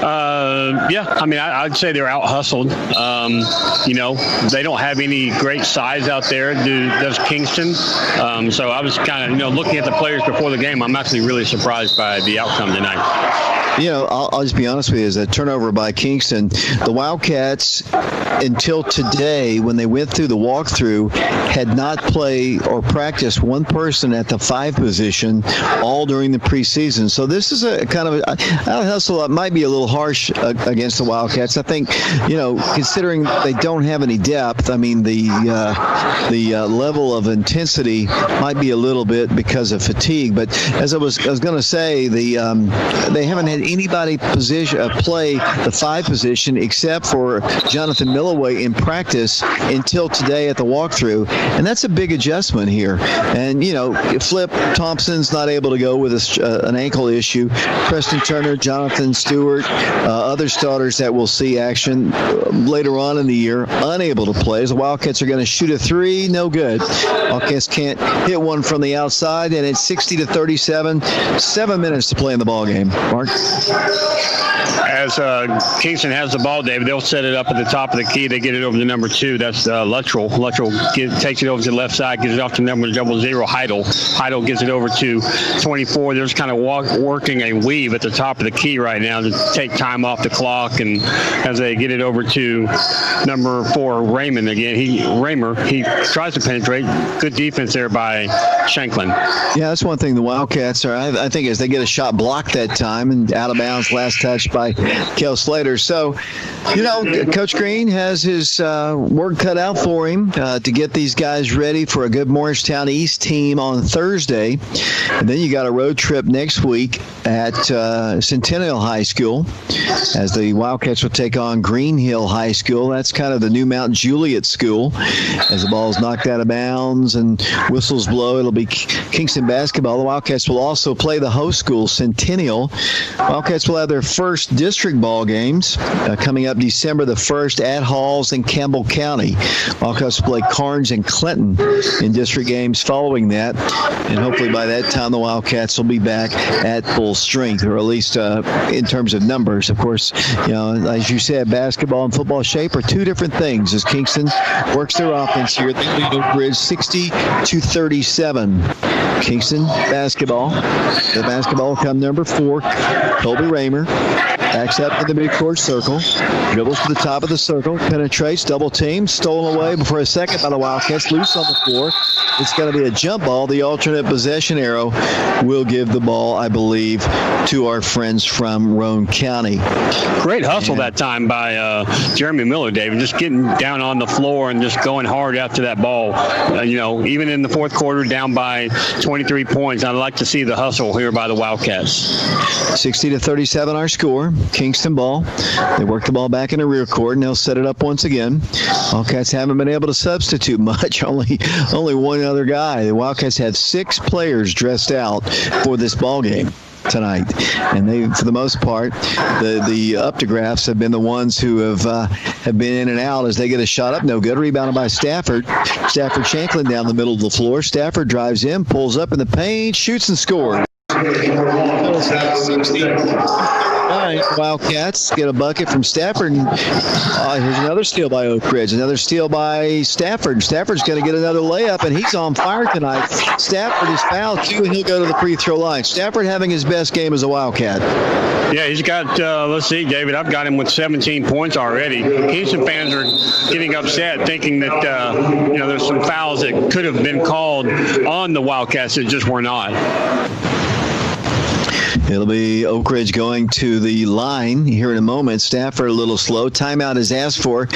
I'd say they're out-hustled. They don't have any great size out there, does Kingston. So I was kind of, looking at the players before the game, I'm actually really surprised by the outcome tonight. I'll just be honest with you, as a turnover by Kingston, the Wildcats, until today, when they went through the walkthrough, had not played or practiced one person at the 5 position all during the preseason. So this is a kind of out-hustle. It might be a little harsh against the Wildcats. I think, considering they don't have any depth, I mean, the level of intensity might be a little bit because of fatigue. But as I was going to say, they haven't had anybody play the 5 position except for Jonathan Milloway in practice until today at the walkthrough, and that's a big adjustment here. And Flip Thompson's not able to go with an ankle issue. Preston Turner, Jonathan Stewart, other starters that will see action later on in the year, unable to play. As the Wildcats are going to shoot a 3, no good. Wildcats can't hit one from the outside, and it's 60-37. 7 minutes to play in the ball game. Mark? As Kingston has the ball, David, they'll set it up at the top of the key. They get it over to number 2. That's Luttrell. Luttrell takes it over to the left side, gives it off to number 00, Heidel. Heidel gets it over to 24. They're just kind of working a weave at the top of the key right now to take time off the clock. And as they get it over to number 4, Raymond again. He tries to penetrate. Good defense there by Shanklin. Yeah, that's one thing the Wildcats are. I think as they get a shot blocked that time and out of bounds, last touch by Kel Slater. So, Coach Green has his work cut out for him to get these guys ready for a good Morristown East team on Thursday. And then you got a road trip next week at Centennial High School as the Wildcats will take on Green Hill High School. That's kind of the new Mount Juliet school. As the ball's knocked out of bounds and whistles blow, it'll be Kingston basketball. The Wildcats will also play the host school, Centennial. Wildcats will have their first district ball games coming up December the 1st at Halls in Campbell County. Wildcats will play Carnes and Clinton in district games following that. And hopefully by that time the Wildcats will be back at full strength, or at least in terms of numbers. Of course, as you said, basketball and football shape are two different things. As Kingston works their offense here, they lead Oak Ridge 60-37. Kingston basketball. The basketball will come number 4, Colby Raymer. Backs up in the midcourt circle. Dribbles to the top of the circle. Penetrates. Double team. Stolen away before a second by the Wildcats. Loose on the floor. It's going to be a jump ball. The alternate possession arrow will give the ball, I believe, to our friends from Roane County. Great hustle that time by Jeremy Miller, David. Just getting down on the floor and just going hard after that ball. Even in the fourth quarter, down by 23 points. I'd like to see the hustle here by the Wildcats. 60-37 our score. Kingston ball. They work the ball back in the rear court, and they'll set it up once again. Wildcats haven't been able to substitute much. Only one other guy. The Wildcats have 6 players dressed out for this ball game tonight, and they, for the most part, the uptographs have been the ones who have been in and out as they get a shot up, no good. Rebounded by Stafford. Shanklin down the middle of the floor. Stafford drives in, pulls up in the paint, shoots and scores. Wildcats get a bucket from Stafford. Here's another steal by Oak Ridge. Another steal by Stafford. Stafford's going to get another layup, and he's on fire tonight. Stafford is fouled, too, and he'll go to the free throw line. Stafford having his best game as a Wildcat. Yeah, he's got, let's see, David, I've got him with 17 points already. Kingston fans are getting upset thinking that, there's some fouls that could have been called on the Wildcats that just were not. It'll be Oak Ridge going to the line here in a moment. Stafford a little slow. Timeout is asked for.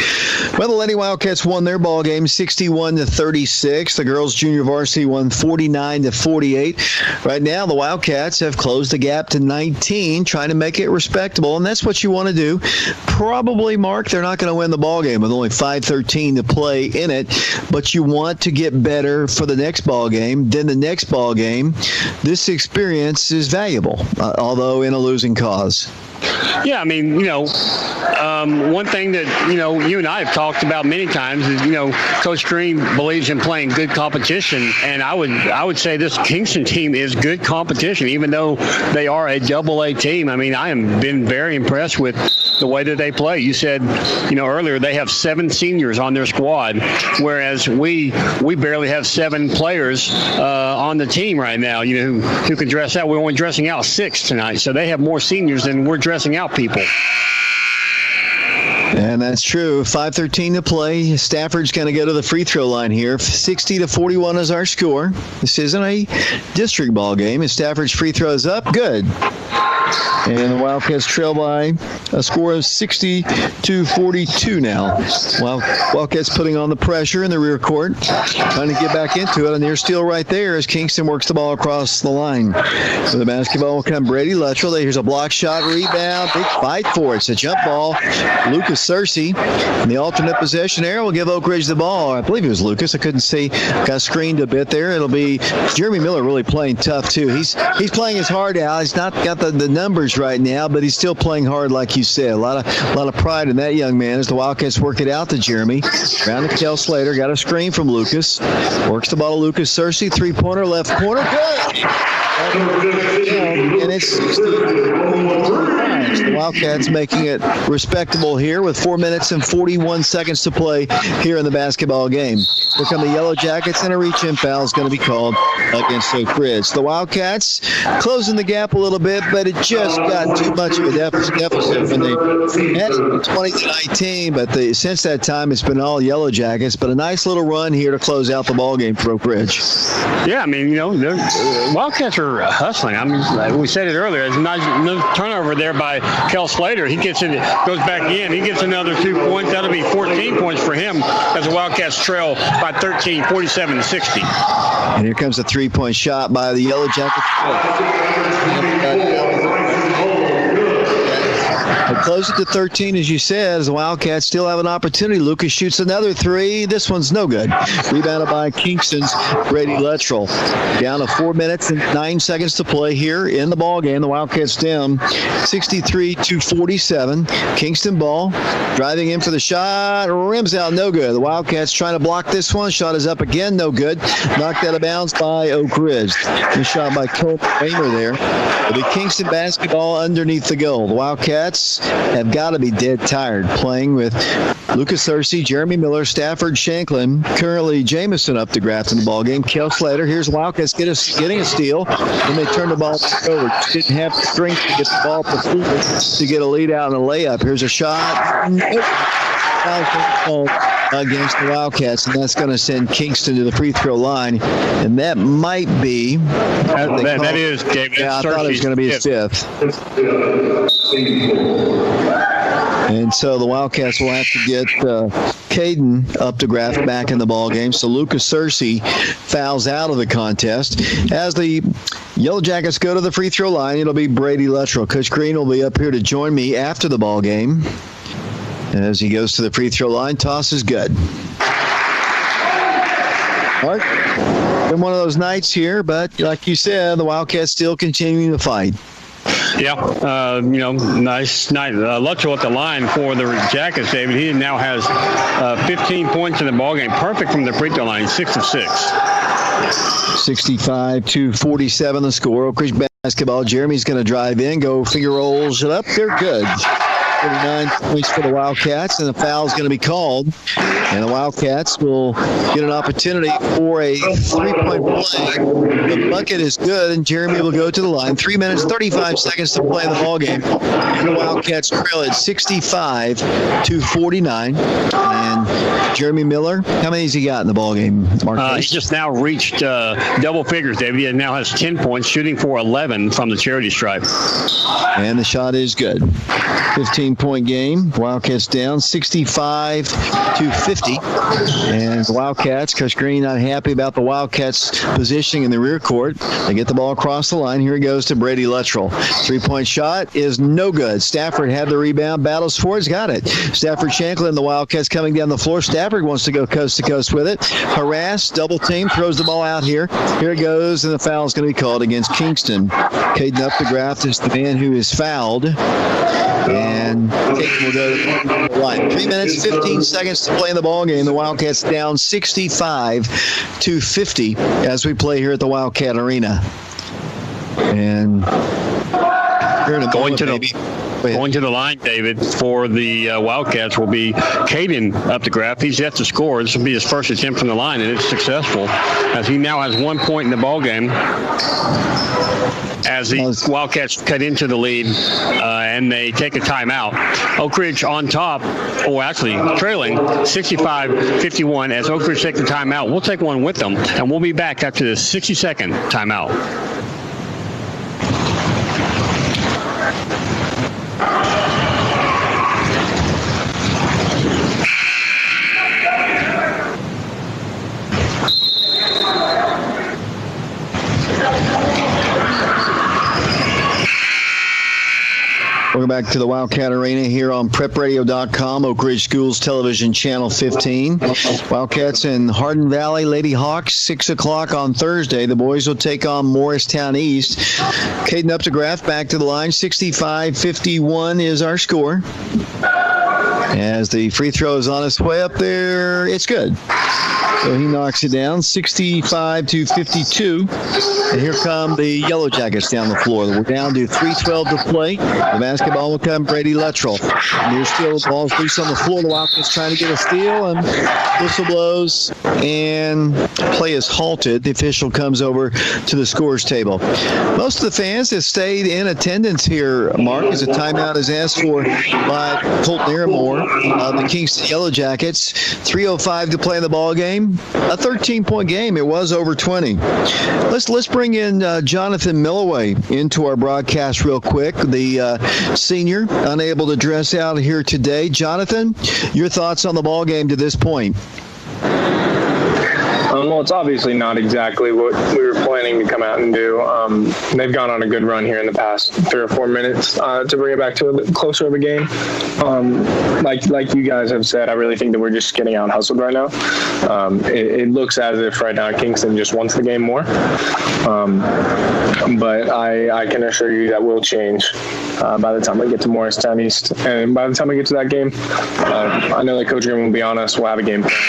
Well, the Lady Wildcats won their ball game 61-36. The girls junior varsity won 49-48. Right now, the Wildcats have closed the gap to 19, trying to make it respectable, and that's what you want to do. Probably, Mark, they're not going to win the ball game with only 5:13 to play in it, but you want to get better for the next ball game. Then the next ball game, this experience is valuable, although in a losing cause. Yeah, I mean, one thing that, you and I have talked about many times is, Coach Green believes in playing good competition, and I would say this Kingston team is good competition, even though they are a AA team. I mean, I have been very impressed with the way that they play. You said, earlier they have 7 seniors on their squad, whereas we barely have 7 players on the team right now, who can dress out. We're only dressing out 6 tonight, so they have more seniors than we're dressing out people. And that's true. 5:13 to play. Stafford's going to go to the free throw line here. 60-41 is our score. This isn't a district ball game. If Stafford's free throws up, good. And the Wildcats trail by a score of 60-42 now. Wildcats putting on the pressure in the rear court, trying to get back into it. And they're still right there as Kingston works the ball across the line. So the basketball will come Brady Luttrell. Here's a block shot, rebound, big fight for it. It's a jump ball. Lucas Searcy in the alternate possession area will give Oak Ridge the ball. I believe it was Lucas. I couldn't see. Got screened a bit there. It'll be Jeremy Miller really playing tough, too. He's playing his heart out. He's not got the numbers right now, but he's still playing hard, like you said. A lot of pride in that young man as the Wildcats work it out to Jeremy. Round to Kel Slater. Got a screen from Lucas. Works the ball to Lucas Searcy. Three-pointer, left corner. Good! And it's the Wildcats making it respectable here with 4 minutes and 41 seconds to play here in the basketball game. Here come the Yellow Jackets, and a reach-in foul is going to be called against Oak Ridge. The Wildcats closing the gap a little bit, but it just got too much of a deficit when they had it 20-19. But since that time, it's been all Yellow Jackets. But a nice little run here to close out the ball game for Oak Ridge. Yeah, I mean, Wildcats are hustling. I mean, we said it earlier. There's a nice turnover there by Kel Slater. He gets in, goes back in. He gets another 2 points. That'll be 14 points for him as the Wildcats trail by 13, 47-60. And here comes a three-point shot by the Yellow Jackets. They close it to 13, as you said, as the Wildcats still have an opportunity. Lucas shoots another three. This one's no good. Rebounded by Kingston's Brady Luttrell. Down to 4 minutes and 9 seconds to play here in the ball game. The Wildcats down 63-47. Kingston ball driving in for the shot. Rims out, no good. The Wildcats trying to block this one. Shot is up again, no good. Knocked out of bounds by Oak Ridge. The shot by Cole Kramer there. The Kingston basketball underneath the goal. The Wildcats have got to be dead tired playing with Lucas Searcy, Jeremy Miller, Stafford, Shanklin, currently Jamison up to Graft in the ballgame. Kel Slater, here's Wildcats getting a steal. Then they turn the ball over. Didn't have the strength to get the ball to get a lead out in a layup. Here's a shot. Against the Wildcats, and that's going to send Kingston to the free throw line, and that might be that is David. Yeah, I thought it was going to be his fifth. And so the Wildcats will have to get Caden up to Graft back in the ball game. So Lucas Searcy fouls out of the contest. As the Yellow Jackets go to the free throw line, it'll be Brady Luttrell. Coach Green will be up here to join me after the ball game. As he goes to the free throw line, toss is good. Mark, been one of those nights here, but like you said, the Wildcats still continuing to fight. Yeah, nice night. Luttrell at the line for the Jackets, David. He now has 15 points in the ballgame. Perfect from the free throw line. 6 of 6. 65-47 the score. Oak Ridge basketball. Jeremy's going to drive in, go finger rolls it up. They're good. 39 points for the Wildcats, and the foul is going to be called. And the Wildcats will get an opportunity for a three-point play. The bucket is good, and Jeremy will go to the line. 3 minutes, 35 seconds to play in the ballgame. And the Wildcats trail at 65-49. And Jeremy Miller, how many has he got in the ballgame, Mark? He's just now reached double figures, David. He now has 10 points, shooting for 11 from the charity stripe. And the shot is good. 15-point game. Wildcats down 65-50. And the Wildcats, Coach Green not happy about the Wildcats' positioning in the rear court. They get the ball across the line. Here he goes to Brady Luttrell. Three-point shot is no good. Stafford had the rebound, battles for it, he's got it. Stafford Shanklin, the Wildcats coming down the floor. Stafford wants to go coast to coast with it. Harass, double team, throws the ball out here. Here it goes, and the foul is going to be called against Kingston. Caden up the Graft is the man who is fouled. And Caden will go to the line. 3 minutes, 15 seconds to play in the ballgame. The Wildcats down 65-50 as we play here at the Wildcat Arena. And going to the line, David, for the Wildcats will be Caden up the Graft. He's yet to score. This will be his first attempt from the line, and it's successful as he now has 1 point in the ballgame. As the Wildcats cut into the lead and they take a timeout. Oak Ridge on top, or actually trailing 65-51 as Oak Ridge take the timeout. We'll take one with them, and we'll be back after the 60-second timeout. Welcome back to the Wildcat Arena here on PrepRadio.com, Oak Ridge Schools Television Channel 15. Wildcats in Hardin Valley, Lady Hawks, 6 o'clock on Thursday. The boys will take on Morristown East. Caden Updegraff back to the line. 65-51 is our score. As the free throw is on its way up there, it's good. So he knocks it down, 65-52. And here come the Yellow Jackets down the floor. We're down to 3:12 to play. The basketball will come Brady Luttrell. Near steal, the ball's loose on the floor. The Wildcats trying to get a steal, and whistle blows, and play is halted. The official comes over to the scores table. Most of the fans have stayed in attendance here, Mark, as a timeout is asked for by Colt Naramore of the Kingston Yellow Jackets. 3:05 to play in the ball game. A 13-point game. It was over 20. Let's bring in Jonathan Milloway into our broadcast real quick. The senior unable to dress out here today. Jonathan, your thoughts on the ball game to this point? Well, it's obviously not exactly what we were planning to come out and do. They've gone on a good run here in the past 3 or 4 minutes to bring it back to a bit closer of a game. Like you guys have said, I really think that we're just getting out hustled right now. It looks as if right now Kingston just wants the game more. But I can assure you that will change by the time we get to Morristown East. And by the time we get to that game, I know that Coach Green will be on us. We'll have a game plan.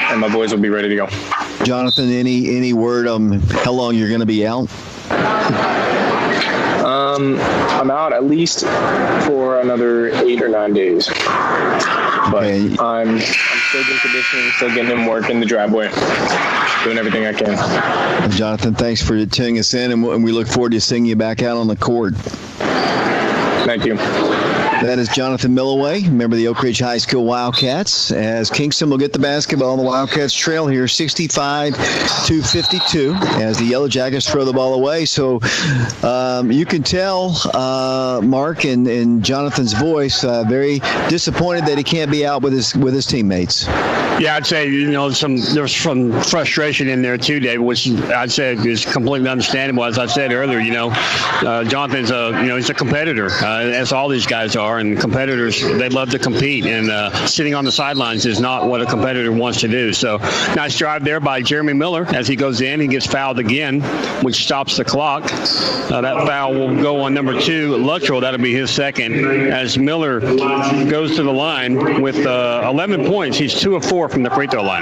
And my boys will be ready to go. Jonathan, any word on how long you're going to be out? I'm out at least for another 8 or 9 days. But okay. I'm still getting conditioning, still getting in work in the driveway, doing everything I can. Jonathan, thanks for tuning us in, and we look forward to seeing you back out on the court. Thank you. That is Jonathan Milloway, member of the Oak Ridge High School Wildcats, as Kingston will get the basketball. The Wildcats trail here 65-52 as the Yellow Jackets throw the ball away. So you can tell Mark and Jonathan's voice very disappointed that he can't be out with his teammates. Yeah, I'd say, there's some frustration in there too, David, which I'd say is completely understandable. As I said earlier, Jonathan's he's a competitor, as all these guys are, and competitors, they love to compete, and sitting on the sidelines is not what a competitor wants to do. So nice drive there by Jeremy Miller. As he goes in, he gets fouled again, which stops the clock. That foul will go on number 2, Luttrell. That'll be his second, as Miller goes to the line with 11 points. He's 2 of 4 from the free throw line.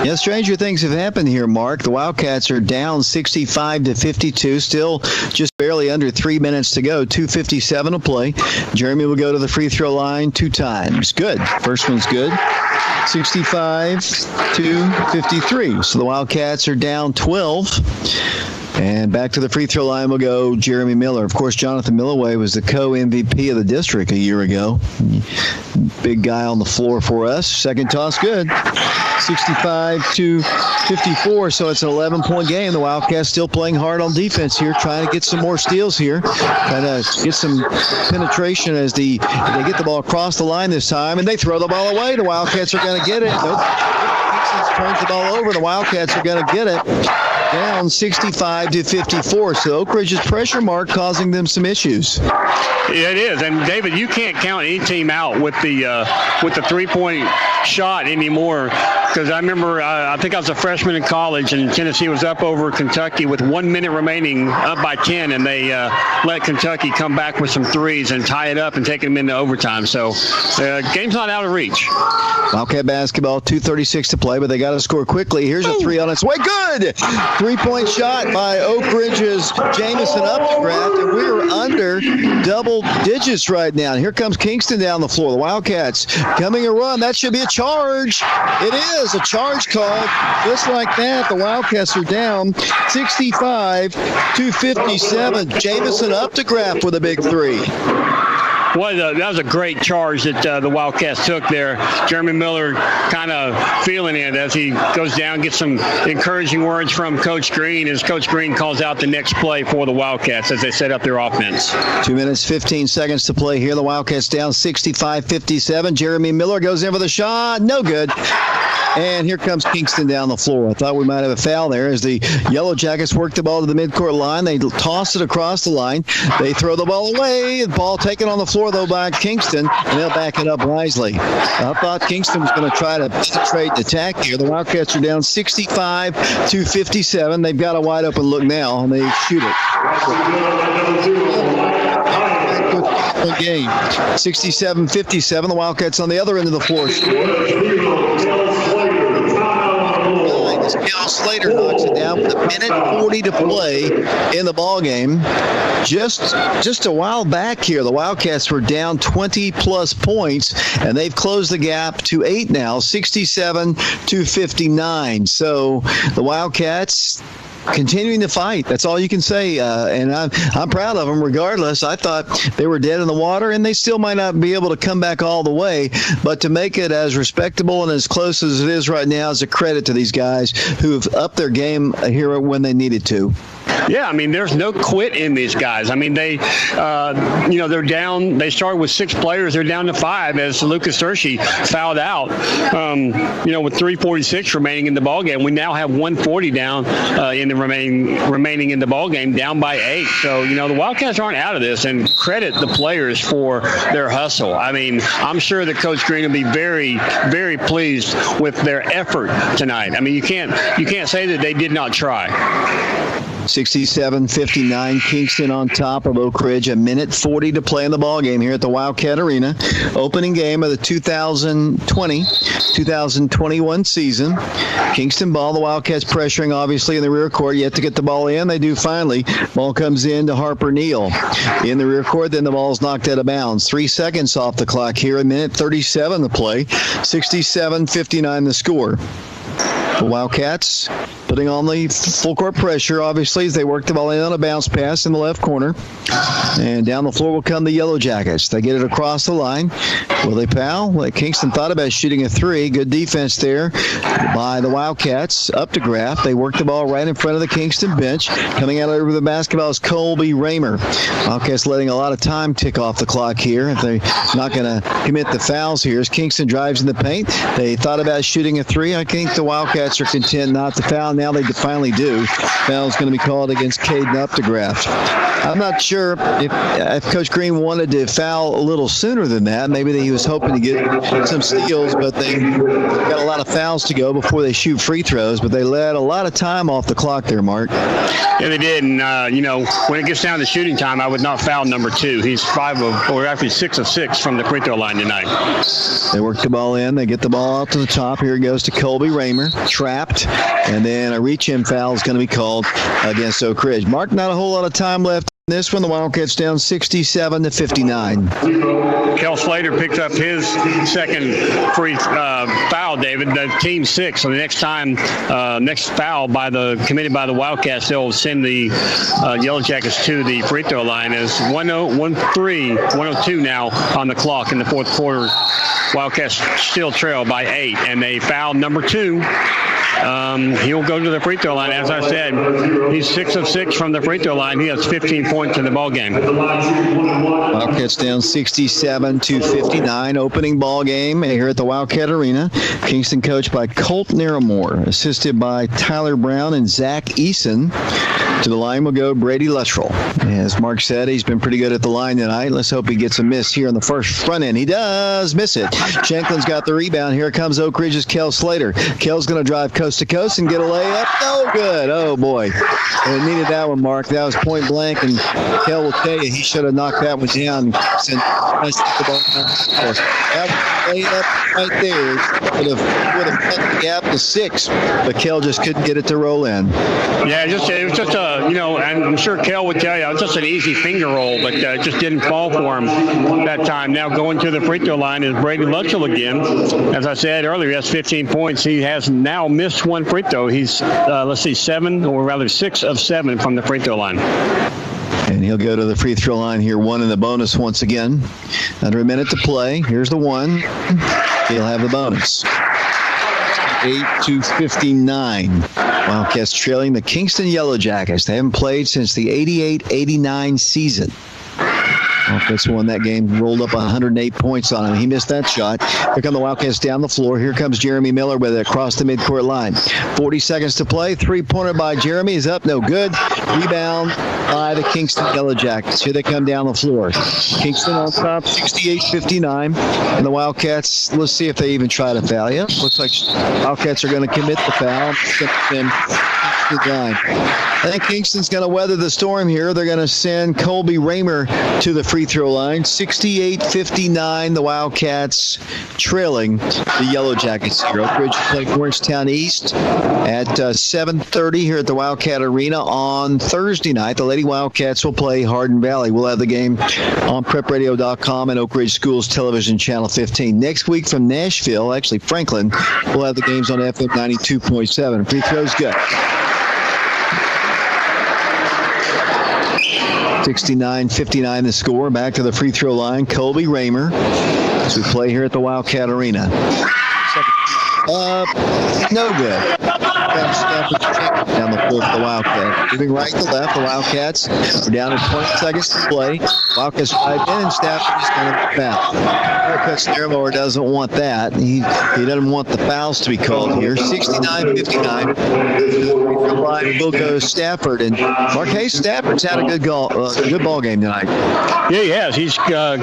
Yeah, stranger things have happened here, Mark. The Wildcats are down 65-52, still just barely under 3 minutes to go, 2:57 to play. Jeremy will go to the free throw line 2 times. Good. First one's good. 65-53. So the Wildcats are down 12. And back to the free throw line will go Jeremy Miller. Of course, Jonathan Milloway was the co-MVP of the district a year ago. Big guy on the floor for us. Second toss, good. 65-54, so it's an 11-point game. The Wildcats still playing hard on defense here, trying to get some more steals here, trying to get some penetration as they get the ball across the line this time, and they throw the ball away. The Wildcats are going to get it. Nope. Turns the ball over. The Wildcats are going to get it. Down 65-54. So Oak Ridge's pressure mark causing them some issues. Yeah, it is. And David, you can't count any team out with the 3-point shot anymore. Because I remember, I think I was a freshman in college, and Tennessee was up over Kentucky with 1 minute remaining, up by 10, and they let Kentucky come back with some threes and tie it up and take them into overtime. So game's not out of reach. Wildcat basketball, 2:36 to play, but they got to score quickly. Here's a 3 on its way. Good! 3-point shot by Oak Ridge's Jamison Updegraff, and we're under double digits right now. And here comes Kingston down the floor. The Wildcats coming a run. That should be a charge. It is a charge call. Just like that, the Wildcats are down 65-57. Jamison Updegraff with a big 3. that was a great charge that the Wildcats took there. Jeremy Miller kind of feeling it as he goes down, gets some encouraging words from Coach Green as Coach Green calls out the next play for the Wildcats as they set up their offense. 2 minutes, 15 seconds to play here. The Wildcats down 65-57. Jeremy Miller goes in for the shot. No good. And here comes Kingston down the floor. I thought we might have a foul there as the Yellow Jackets work the ball to the midcourt line. They toss it across the line. They throw the ball away. The ball taken on the floor, though, by Kingston, and they'll back it up wisely. I thought Kingston was going to try to penetrate and attack here. The Wildcats are down 65-57. They've got a wide-open look now, and they shoot it. Game 67-57. The Wildcats on the other end of the floor score. Cal Slater knocks it down with 1:40 to play in the ball game. Just a while back here, the Wildcats were down 20-plus points, and they've closed the gap to 8 now, 67-59. So the Wildcats continuing to fight. That's all you can say, and I'm proud of them regardless. I thought they were dead in the water, and they still might not be able to come back all the way, but to make it as respectable and as close as it is right now is a credit to these guys who've upped their game here when they needed to. Yeah, I mean, there's no quit in these guys. I mean, they're down. They started with 6 players. They're down to 5 as Lucas Hershey fouled out, with 3:46 remaining in the ballgame. We now have 1:40 down in the remaining in the ballgame, down by 8. So, the Wildcats aren't out of this, and credit the players for their hustle. I mean, I'm sure that Coach Green will be very, very pleased with their effort tonight. I mean, you can't say that they did not try. 67-59, Kingston on top of Oak Ridge. 1:40 to play in the ball game here at the Wildcat Arena. Opening game of the 2020-2021 season. Kingston ball. The Wildcats pressuring, obviously, in the rear court. Yet to get the ball in. They do finally. Ball comes in to Harper Neal in the rear court. Then the ball's knocked out of bounds. 3 seconds off the clock here. 1:37 to play. 67-59 the score. The Wildcats putting on the full court pressure, obviously, as they work the ball in on a bounce pass in the left corner. And down the floor will come the Yellow Jackets. They get it across the line. Will they foul? Well, Kingston thought about shooting a 3. Good defense there by the Wildcats. Up to Graff. They work the ball right in front of the Kingston bench. Coming out over the basketball is Colby Raymer. Wildcats letting a lot of time tick off the clock here. If they're not going to commit the fouls here as Kingston drives in the paint. They thought about shooting a 3. I think the Wildcats are content not to foul. Now they finally do. Foul is going to be called against Caden Updegraft. I'm not sure if Coach Green wanted to foul a little sooner than that. Maybe he was hoping to get some steals, but they got a lot of fouls to go before they shoot free throws. But they let a lot of time off the clock there, Mark. Yeah, they did. And, when it gets down to shooting time, I would not foul number 2. He's 6 of 6 from the free throw line tonight. They work the ball in. They get the ball out to the top. Here it goes to Colby Raymer. Trapped. And then a reach-in foul is going to be called against Oak Ridge. Mark, not a whole lot of time left. This one, the Wildcats down 67-59. Kel Slater picked up his second free foul, David. The team 6. So the next foul committed by the Wildcats, they'll send the Yellow Jackets to the free throw line. As 102 now on the clock in the fourth quarter. Wildcats still trail by 8, and they foul number 2. He'll go to the free throw line. As I said, he's 6 of 6 from the free throw line. He has 15 points in the ball game. Wildcats down 67-59. Opening ball game here at the Wildcat Arena. Kingston coached by Colt Naramore, assisted by Tyler Brown and Zach Eason. To the line will go Brady Luttrell. As Mark said, he's been pretty good at the line tonight. Let's hope he gets a miss here in the first front end. He does miss it. Shanklin's got the rebound. Here comes Oak Ridge's Kel Slater. Kel's going to drive coast to coast and get a layup. No good. Oh, boy. They needed that one, Mark. That was point blank, and Kel will tell you he should have knocked that one down. That layup right there would have cut the gap to 6, but Kel just couldn't get it to roll in. Yeah, it was just a, and I'm sure Kel would tell you, it was just an easy finger roll, but it just didn't fall for him that time. Now going to the free throw line is Brady Luttrell again. As I said earlier, he has 15 points. He has now missed one free throw. He's, 6 of 7 from the free throw line. And he'll go to the free throw line here, one in the bonus once again. Under a minute to play. Here's the one. He'll have the bonus. 8-59. Wildcats trailing the Kingston Yellow Jackets. They haven't played since the 88-89 season. Wildcats won that game, rolled up 108 points on him. He missed that shot. Here come the Wildcats down the floor. Here comes Jeremy Miller with it across the midcourt line. 40 seconds to play. Three-pointer by Jeremy is up, no good. Rebound by the Kingston Yellow Jackets. Here they come down the floor. Kingston on top, 68-59. And the Wildcats, let's see if they even try to foul you. Looks like Wildcats are going to commit the foul. I think Kingston's going to weather the storm here. They're going to send Colby Raymer to the free throw line. 68-59, the Wildcats trailing the Yellow Jackets here. Oak Ridge play Morristown East at 7:30 here at the Wildcat Arena on Thursday night. The Lady Wildcats will play Hardin Valley. We'll have the game on prepradio.com and Oak Ridge Schools Television Channel 15. Next week from Nashville, actually Franklin, we'll have the games on FM 92.7. Free throws good. 69-59 the score. Back to the free throw line. Colby Raymer as we play here at the Wildcat Arena. No good. Down the floor for the Wildcats. Moving right to left, the Wildcats are down to 20 seconds to play. Wildcats drive in and Stafford's going to foul. Coach Snarlower doesn't want that. He doesn't want the fouls to be called here. 69-59. The line will go Stafford. And Marquez Stafford's had a good ball game tonight. Yeah, he has. He's going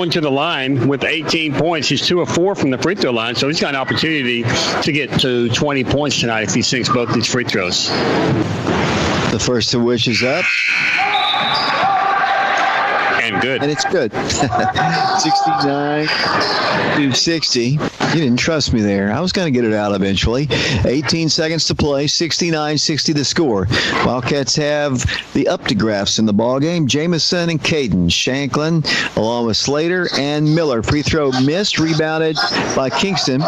to the line with 18 points. He's 2 of 4 from the free throw line, so he's got an opportunity to get to 20 points tonight if he sinks both these free throws. The first of which is up. And good. And it's good. 69-60. You didn't trust me there. I was going to get it out eventually. 18 seconds to play. 69-60 the score. Wildcats have the uptographs in the ballgame. Jamison and Caden. Shanklin along with Slater and Miller. Free throw missed. Rebounded by Kingston.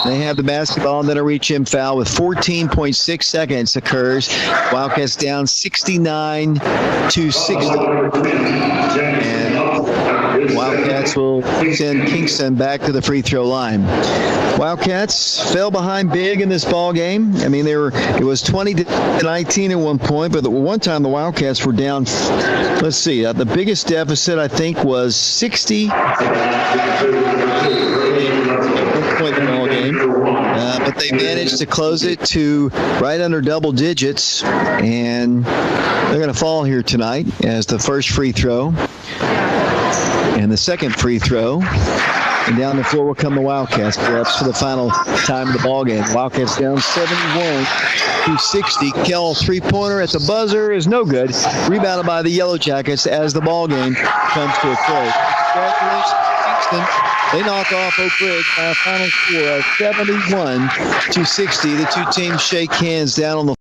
They have the basketball and then a reach-in foul with 14.6 seconds occurs. Wildcats down 69-60. And Wildcats will send Kingston back to the free throw line. Wildcats fell behind big in this ball game. I mean, it was 20-19 at one point, but at one time the Wildcats were down. Let's see, the biggest deficit I think was 60. Point in the ball game, but they managed to close it to right under double digits, and they're going to fall here tonight as the first free throw and the second free throw. And down the floor will come the Wildcats. Perhaps for the final time of the ball game. Wildcats down 71-60. Kell three-pointer at the buzzer is no good. Rebounded by the Yellow Jackets as the ball game comes to a close. Congratulations, Kingston. They knock off Oak Ridge by a final score of 71-60. The two teams shake hands down on the